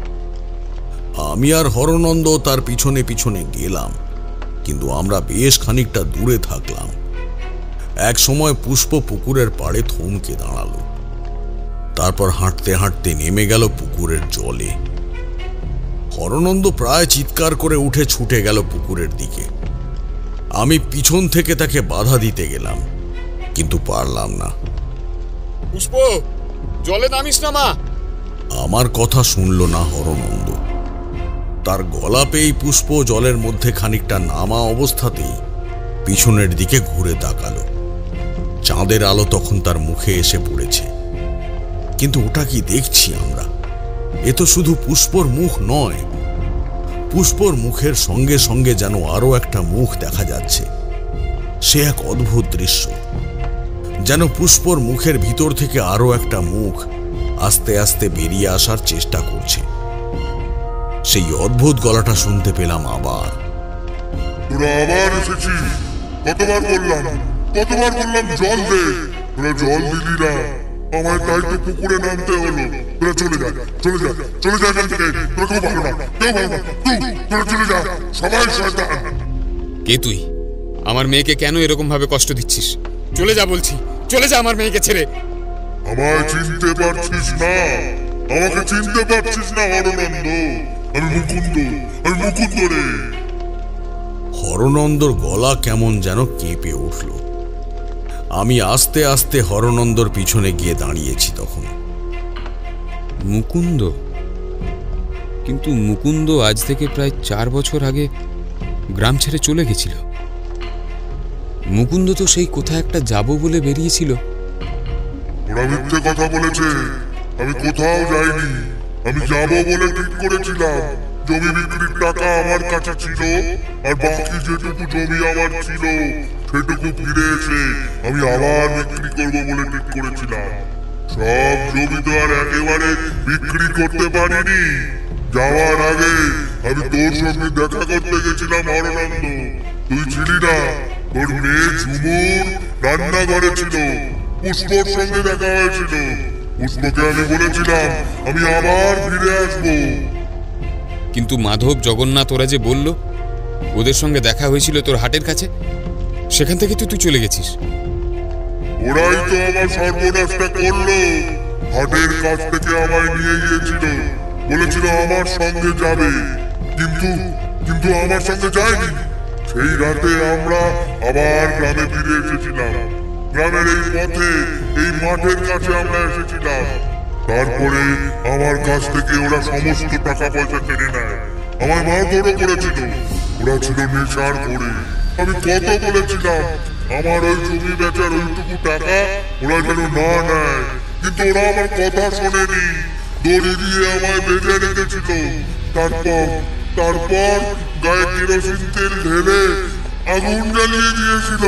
Speaker 5: আমি আর হরনন্দ তার পিছনে পিছনে গেলাম, কিন্তু আমরা বেশ খানিকটা দূরে থাকলাম। এক সময় পুষ্প পুকুরের পাড়ে থমকে দাঁড়ালো, তারপর হাঁটতে হাঁটতে নেমে গেল পুকুরের জলে। হরনন্দ প্রায় চিৎকার করে উঠে ছুটে গেল পুকুরের দিকে, আমি পিছন থেকে তাকে বাধা দিতে গেলাম, কিন্তু পারলাম না।
Speaker 7: পুষ্প, জলে নামিস না মা।
Speaker 5: আমার কথা শুনল না হরনন্দ। তার গলা পেয়েই পুষ্প জলের মধ্যে খানিকটা নামা অবস্থাতেই পিছনের দিকে ঘুরে তাকালো। চাঁদের আলো তখন তার মুখে এসে পড়েছে। কিন্তু ওটা কি দেখছি আমরা? এ তো শুধু পুষ্পর মুখ নয়, পুষ্পর মুখের সঙ্গে সঙ্গে যেন আরো একটা মুখ দেখা যাচ্ছে। সে এক অদ্ভুত দৃশ্য, যেন পুষ্পর মুখের ভিতর থেকে আরো একটা মুখ আস্তে আস্তে বেরিয়ে আসার চেষ্টা করছে। সেই অদ্ভুত গলাটা শুনতে পেলাম আবার।
Speaker 8: তোরা আবার এসেছিস? কতবার বললাম জল দে, তোরা জল দিলি না। আমায় তাই তো পুকুরে নামতে হলো। তোরা চলে যা এখান থেকে। তোরা কেউ ভালো না, তোরা চলে যা, সবাই শয়তান।
Speaker 7: কে তুই? আমার মেয়েকে কেন এরকম ভাবে কষ্ট দিচ্ছিস? চলে যা বলছি, চলে যা আমার মেয়েকে ছেড়ে।
Speaker 8: আমায় চিনতে পারছিস না? আমাকে চিনতে পারছিস না হরনন্দ? আমি মুকুন্দ রে।
Speaker 5: হরনন্দর গলা কেমন যেন কেঁপে উঠল। আমি আস্তে আস্তে হরনন্দর পিছনে গিয়ে দাঁড়িয়েছি তখন।
Speaker 7: মুকুন্দ? কিন্তু মুকুন্দ আজ থেকে প্রায় 4 বছর আগে গ্রাম ছেড়ে চলে গেছিল। মুকুন্দ তো সেই কোথায় একটা যাব বলে বেরিয়েছিল।
Speaker 8: ওরা মিথ্যে কথা বলেছে। আমি কোথাও যাইনি। আমি যাব বলে ঠিক করেছিলাম। জমি বিক্রির টাকা আমার কাছে ছিল, আর বাকি যেটুকু জমি আমার ছিল সেটুকু ফিরে এসে আমি আবার বিক্রি করবো বলে ঠিক করেছিলাম। সব জমি তো আর একেবারে বিক্রি করতে পারিনি। যাওয়ার আগে আমি তোর সঙ্গে দেখা করতে গেছিলাম হরনন্দ। তুই ছিলি না। তোর মেয়ে ঝুমুর রান্নাঘরে ছিল। পুষ্পর সঙ্গে দেখা হয়েছিল। পুষ্পকে আমি বলেছিলাম আমি আবার ফিরে আসবো।
Speaker 7: কিন্তু মাধব, জগন্নাথ ওরা যে বলল ওদের সঙ্গে দেখা হয়েছিল তোর হাটের কাছে, সেখান থেকে তুই চলে গেছিস।
Speaker 8: ওরাই তো আমার সর্বনাশটা করলো। হাটের কাছ থেকে আমায় নিয়ে গিয়েছিল, বলেছিল আমার সঙ্গে যাবে, কিন্তু আমার সঙ্গে যায়নি। সেই রাতে আমরা আবার গ্রামে ফিরে এসেছিলাম। গ্রামের এই পথে, এই মাঠের কাছে আমরা এসেছিলাম। তারপরে আমার কাছ থেকে ওরা সমস্ত টাকা পয়সা কেড়ে নেয়। আমার মারধরও করেছিল। ওরা ছিল নেশার ঘরে। আমি কত বলেছিলাম আমার ওই জমি বেচার ওইটুকু টাকা ওরা যেন না নেয়, কিন্তু ওরা আমার কথা শোনেনি। দড়ি দিয়ে আমায় বেঁধে রেখেছিল। তারপর গায়ে কেরোসিন তেল ঢেলে আগুন জ্বালিয়ে দিয়েছিল।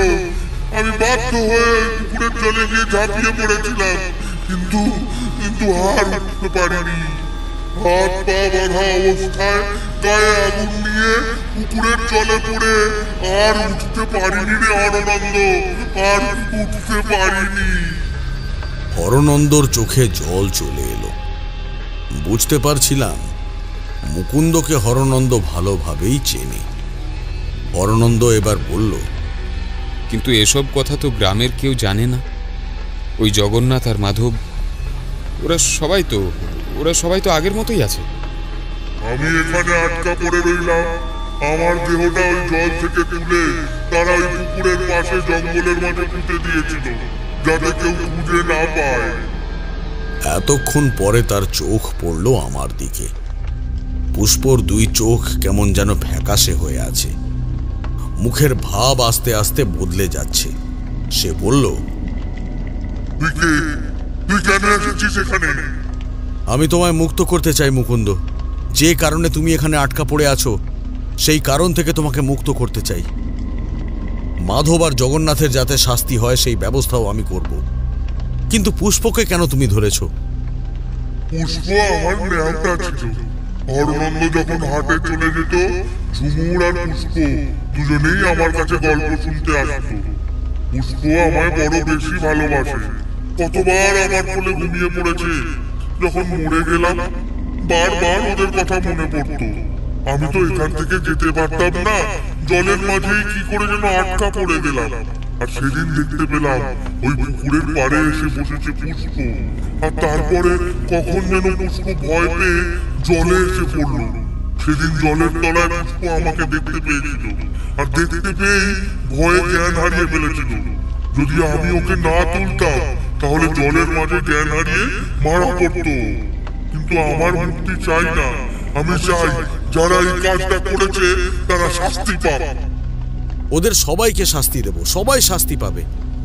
Speaker 8: আমি বাধ্য হয়ে পুকুরের জলে গিয়ে ঝাঁপিয়ে পড়েছিলাম, কিন্তু আর উঠতে পারিনি। হাত পা বাঁধা অবস্থায় গায়ে আগুন নিয়ে পুকুরের জলে পড়ে আর উঠতে পারিনি রে হরনন্দ, আর উঠতে পারিনি।
Speaker 5: হরনন্দর চোখে জল চলে এলো। বুঝতে পারছিলাম মুকুন্দকে হরনন্দ ভালোভাবেই চেনে। হরনন্দ এবার বলল,
Speaker 7: কিন্তু এসব কথা তো গ্রামের কেউ জানে না। ওই জগন্নাথ আর মাধব ওরা সবাই তো আগের মতোই আছে।
Speaker 8: আমি এখানে আটকা পড়ে রইলাম। আমার দেহটা ওই জল থেকে তুলে তারা ওই পুকুরের পাশে জঙ্গলের মাঝে পুঁতে দিয়েছিল, যাতে কেউ খুঁজে না পায়।
Speaker 5: এতক্ষণ পরে তার চোখ পড়ল আমার দিকে। পুষ্পর 2 চোখ কেমন যেন ফ্যাকাশে হয়ে আছে। মুখের ভাব আস্তে আস্তে বদলে যাচ্ছে। সে বলল,
Speaker 8: তুই কেন এসেছিস এখানে?
Speaker 5: আমি তোমায় মুক্ত করতে চাই মুকুন্দ। যে কারণে তুমি এখানে আটকা পড়ে আছো সেই কারণ থেকে তোমাকে মুক্ত করতে চাই। মাধব আর জগন্নাথের যাতে শাস্তি হয় সেই ব্যবস্থাও আমি করব। কিন্তু পুষ্পকে কেন তুমি ধরেছো?
Speaker 8: পুষ্প আমার ন্যাংটা ছিল। হরনন্দ যখন হাটে চলে যেত, ঝুমুর আর পুষ্প দুজনেই আমার কাছে গল্প শুনতে আসতো। পুষ্প আমায় বড় বেশি ভালোবাসে। কতবার আমার কোলে ঘুমিয়ে পড়েছে। যখন মরে গেলাম বারবার ওদের কথা মনে পড়তো। আমি তো এখান থেকে যেতে পারতাম না। জলের মাঝেই কি করে যেন আটকা পড়ে গেলাম। আর সেদিন দেখতে পেলাম ওই পুকুরের পাড়ে এসে বসেছে পুষ্প। আর তারপরে কখন যেন পুষ্প ভয় পেয়ে জলে এসে পড়লো। সেদিন জলের তলায় পুষ্প আমাকে দেখতে পেয়েছিল, আর দেখতে পেয়েই ভয়ে জ্ঞান হারিয়ে ফেলেছিল। যদি আমি ওকে না তুলতাম তাহলে জলের মাঝে জ্ঞান হারিয়ে মারা পড়তো। কিন্তু আমার মুক্তি চাই না, আমি চাই যারা এই কাজটা করেছে তারা শাস্তি পাক।
Speaker 5: ওদের সবাইকে শাস্তি দেব, সবাই শাস্তি পাবে,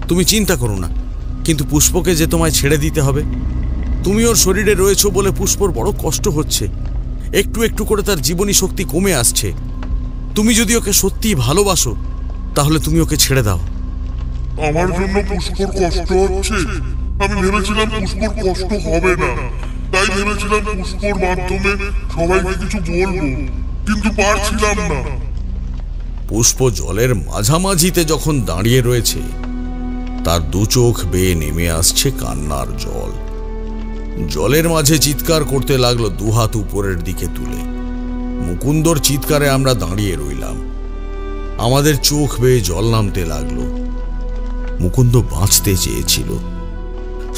Speaker 5: তুমি চিন্তা করো না। কিন্তু পুষ্পকে যে তোমায় ছেড়ে দিতে হবে। তুমি ওর শরীরে রয়েছো বলে পুষ্পর বড় কষ্ট হচ্ছে, একটু একটু করে তার জীবনী শক্তি কমে আসছে। তুমি যদি ওকে সত্যিই ভালোবাসো তাহলে তুমি ওকে ছেড়ে দাও।
Speaker 8: আমার জন্য পুষ্পর কষ্ট হচ্ছে? আমি ভেবেছিলাম পুষ্পর কষ্ট হবে না, তাই ভেবেছিলাম পুষ্পর মাধ্যমে সবাইকে কিছু বলবো, কিন্তু পারছিলাম না।
Speaker 5: পুষ্প জলের মাঝামাঝিতে যখন দাঁড়িয়ে রয়েছে, তার দু চোখ বেয়ে নেমে আসছে কান্নার জল। জলের মাঝে চিৎকার করতে লাগলো দুহাত উপরের দিকে তুলে। মুকুন্দর চিৎকারে আমরা দাঁড়িয়ে রইলাম। আমাদের চোখ বেয়ে জল নামতে লাগলো। মুকুন্দ বাঁচতে চেয়েছিল।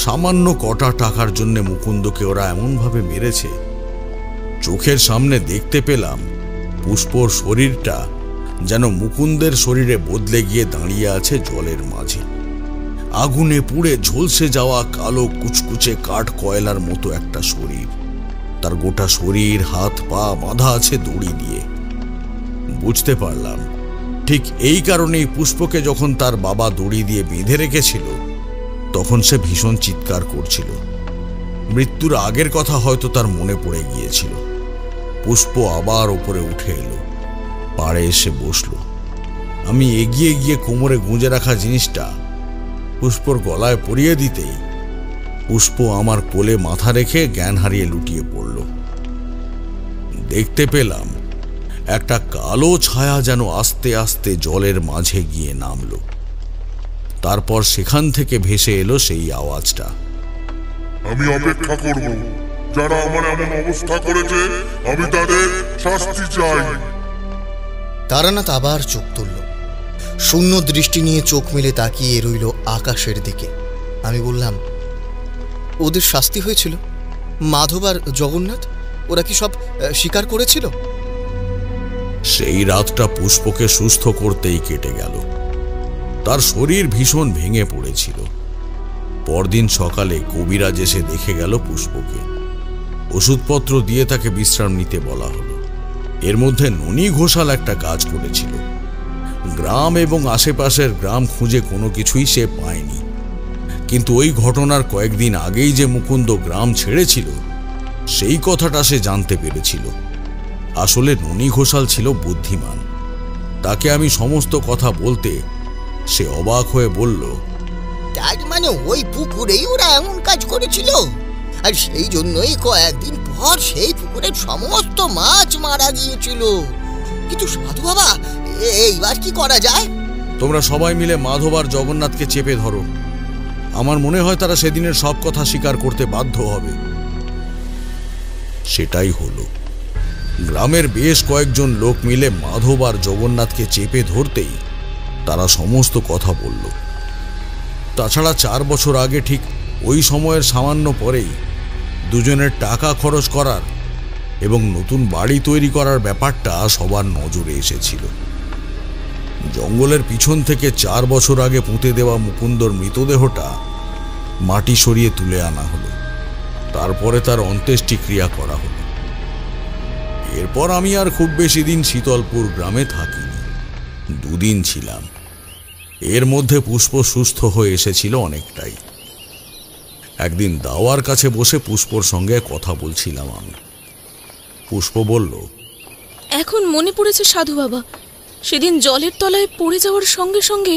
Speaker 5: সামান্য কটা টাকার জন্য মুকুন্দকে ওরা এমনভাবে মেরেছে। চোখের সামনে দেখতে পেলাম পুষ্পর শরীরটা যেন মুকুন্দের শরীরে বদলে গিয়ে দাঁড়িয়ে আছে জলের মাঝে। আগুনে পুড়ে ঝলসে যাওয়া কালো কুচকুচে কাঠ কয়লার মতো একটা শরীর। তার গোটা শরীর, হাত পা বাঁধা আছে দড়ি দিয়ে। বুঝতে পারলাম ঠিক এই কারণেই পুষ্পকে যখন তার বাবা দড়ি দিয়ে বেঁধে রেখেছিল তখন সে ভীষণ চিৎকার করছিল। মৃত্যুর আগের কথা হয়তো তার মনে পড়ে গিয়েছিল। পুষ্প আবার উপরে উঠে এলো, পাড়ে এসে বসলো। আমি এগিয়ে গিয়ে কোমরে গুঁজে রাখা জিনিসটা পুষ্পর গলায় পরিয়ে দিতেই পুষ্প আমার কোলে মাথা রেখে জ্ঞান হারিয়ে লুটিয়ে পড়ল। দেখতে পেলাম একটা কালো ছায়া যেন আস্তে আস্তে জলের মাঝে গিয়ে নামল। তারপর সেখান থেকে ভেসে এলো সেই আওয়াজটা,
Speaker 8: আমি অপেক্ষা করব, যারা আমার এমন অবস্থা করেছে আমি তাদের শাস্তি চাই।
Speaker 1: তারানাথ আবার চোখ তুলল, শূন্য দৃষ্টি নিয়ে চোখ মেলে তাকিয়ে রইল আকাশের দিকে। আমি বললাম, ওদের শাস্তি হয়েছিল? মাধব আর জগন্নাথ ওরা কি সব স্বীকার করেছিল?
Speaker 5: সেই রাতটা পুষ্পকে সুস্থ করতেই কেটে গেল। তার শরীর ভীষণ ভেঙে পড়েছিল। পরদিন সকালে কবিরাজ এসে দেখে গেল পুষ্পকে। ওষুধপত্র দিয়ে তাকে বিশ্রাম নিতে বলা হলো। এর মধ্যে ননী ঘোষাল একটা কাজ করেছিল। গ্রাম এবং আশেপাশের গ্রাম খুঁজে কোনো কিছুই সে পায়নি। কিন্তু ওই ঘটনার কয়েকদিন আগেই যে মুকুন্দ গ্রাম ছেড়েছিল সেই কথাটা সে জানতে পেরেছিল। আসলে ননী ঘোষাল ছিল বুদ্ধিমান। তাকে আমি সমস্ত কথা বলতে সে অবাক হয়ে বলল,
Speaker 9: তার মানে ওই পুকুরেই ওরা এমন কাজ করেছিল, আর সেই জন্যই কয়েকদিন পর সেই পুকুরের সমস্ত মাছ মারা গিয়েছিল। কিন্তু সাধু বাবা, এইবার কি করা যায়?
Speaker 5: তোমরা সবাই মিলে মাধব আর জগন্নাথকে চেপে ধরো। আমার মনে হয় তারা সেদিনের সব কথা স্বীকার করতে বাধ্য হবে। সেটাই হলো। গ্রামের বেশ কয়েকজন লোক মিলে মাধব আর জগন্নাথকে চেপে ধরতেই তারা সমস্ত কথা বলল। তাছাড়া 4 বছর আগে ঠিক ওই সময়ের সামান্য পরেই দুজনের টাকা খরচ করার এবং নতুন বাড়ি তৈরি করার ব্যাপারটা সবার নজরে এসেছিল। জঙ্গলের পিছন থেকে 4 বছর আগে পুঁতে দেওয়া মুকুন্দর মৃতদেহটা মাটি সরিয়ে তুলে আনা হলো। তারপরে তার অন্ত্যেষ্টিক্রিয়া করা হলো। এরপর আমি আর খুব বেশি দিন শীতলপুর গ্রামে থাকিনি, 2 দিন ছিলাম। এর মধ্যে পুষ্প সুস্থ হয়ে এসেছিল অনেকটাই। একদিন দাওয়ার কাছে বসে পুষ্পর সঙ্গে কথা বলছিলাম আমি। পুষ্প বলল,
Speaker 2: এখন মনে পড়েছে সাধু বাবা, সেদিন জলের তলায় পড়ে যাওয়ার সঙ্গে সঙ্গে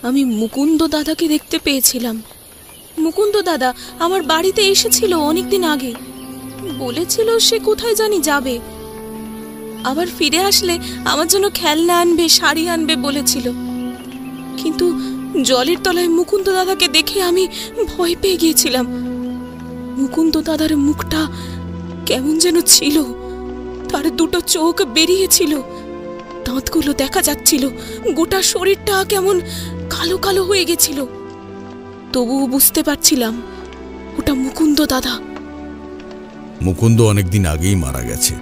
Speaker 2: আমি মুকুন্দ দাদাকে দেখতে পেয়েছিলাম। মুকুন্দ দাদা আমার বাড়িতে এসেছিল অনেকদিন আগে। বলেছিল সে কোথায় জানি যাবে, আবার ফিরে আসলে আমার জন্য খেলনা আনবে, শাড়ি আনবে বলেছিল। কিন্তু জলের তলায় মুকুন্দ দাদাকে দেখে আমি ভয় পেয়ে গিয়েছিলাম। মুকুন্দ দাদার মুখটা কেমন যেন ছিল, তার 2টো চোখ বেরিয়েছিল, দাঁতগুলো দেখা যাচ্ছিল, গোটা শরীরটা কেমন কালো কালো হয়ে গেছিল। তবুও বুঝতে পারছিলাম ওটা মুকুন্দ দাদা।
Speaker 5: মুকুন্দ অনেকদিন আগেই মারা গেছে।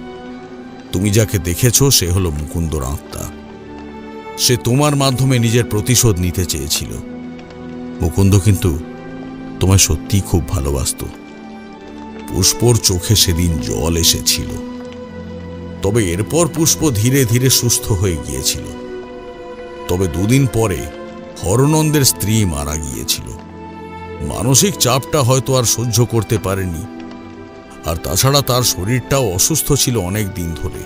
Speaker 5: তুমি যাকে দেখেছ সে হলো মুকুন্দর আত্মা। সে তোমার মাধ্যমে নিজের প্রতিশোধ নিতে চেয়েছিল। মুকুন্দ কিন্তু তোমায় সত্যিই খুব ভালোবাসত। পুষ্পর চোখে সেদিন জল এসেছিল। তবে এরপর পুষ্প ধীরে ধীরে সুস্থ হয়ে গিয়েছিল। তবে দুদিন পরে হরনন্দের স্ত্রী মারা গিয়েছিল। মানসিক চাপটা হয়তো আর সহ্য করতে পারেনি, আর তাছাড়া তার শরীরটাও অসুস্থ ছিল অনেক দিন ধরে।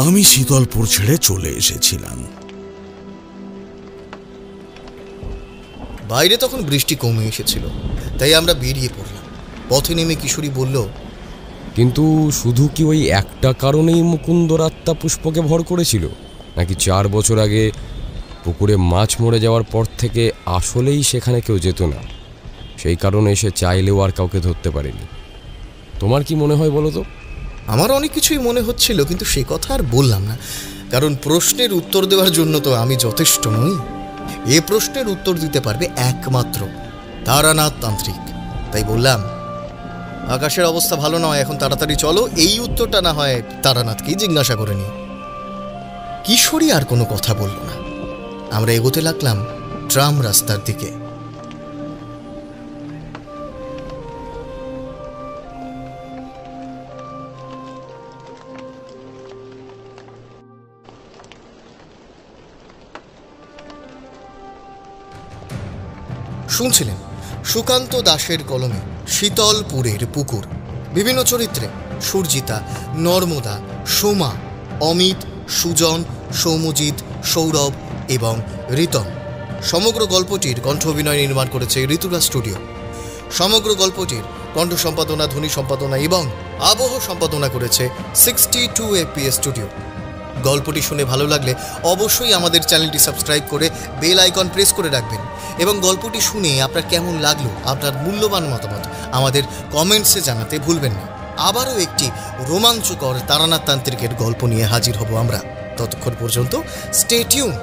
Speaker 5: আমি শীতলপুর ছেড়ে চলে এসেছিলাম।
Speaker 1: বাইরে তখন বৃষ্টি কমে এসেছিল, তাই আমরা বেরিয়ে পড়লাম। পথে নেমে কিশোরী বলল,
Speaker 6: কিন্তু শুধু কি ওই একটা কারণেই মুকুন্দর আত্মা পুষ্পকে ভর করেছিল, নাকি 4 বছর আগে পুকুরে মাছ মরে যাওয়ার পর থেকে আসলেই সেখানে কেউ যেত না, সেই কারণে সে চাইলেও আর কাউকে ধরতে পারেনি? তোমার কি মনে হয় বলো তো?
Speaker 1: আমার অনেক কিছুই মনে হচ্ছিল, কিন্তু সে কথা আর বললাম না, কারণ প্রশ্নের উত্তর দেওয়ার জন্য তো আমি যথেষ্ট নই। এ প্রশ্নের উত্তর দিতে পারবে একমাত্র তারানাথ তান্ত্রিক। তাই বললাম, আকাশের অবস্থা ভালো নয়, এখন তাড়াতাড়ি চলো। এই উত্তরটা না হয় তারানাথকেই জিজ্ঞাসা করে নি। কিশোরী আর কোনো কথা বলল না। আমরা এগোতে লাগলাম ট্রাম রাস্তার দিকে। শুনছিলেন সুকান্ত দাশের কলমে শীতলপুরের পুকুর। বিভিন্ন চরিত্রে সুরজিতা, নর্মদা, সোমা, অমিত, সুজন, সৌমজিৎ, সৌরভ এবং রিতম। সমগ্র গল্পটির কণ্ঠ অভিনয় নির্মাণ করেছে ঋতুরাজ স্টুডিও। সমগ্র গল্পটির কণ্ঠ সম্পাদনা, ধ্বনি সম্পাদনা এবং আবহ সম্পাদনা করেছে 62 FPS স্টুডিও। গল্পটি শুনে ভালো লাগলে অবশ্যই আমাদের চ্যানেলটি সাবস্ক্রাইব করে বেল আইকন প্রেস করে রাখবেন, এবং গল্পটি শুনে আপনার কেমন লাগলো আপনার মূল্যবান মতামত আমাদের কমেন্টসে জানাতে ভুলবেন না। আবারও একটি রোমাঞ্চকর তারানাথ তান্ত্রিকের গল্প নিয়ে হাজির হব আমরা। ততক্ষণ পর্যন্ত স্টে টিউনড।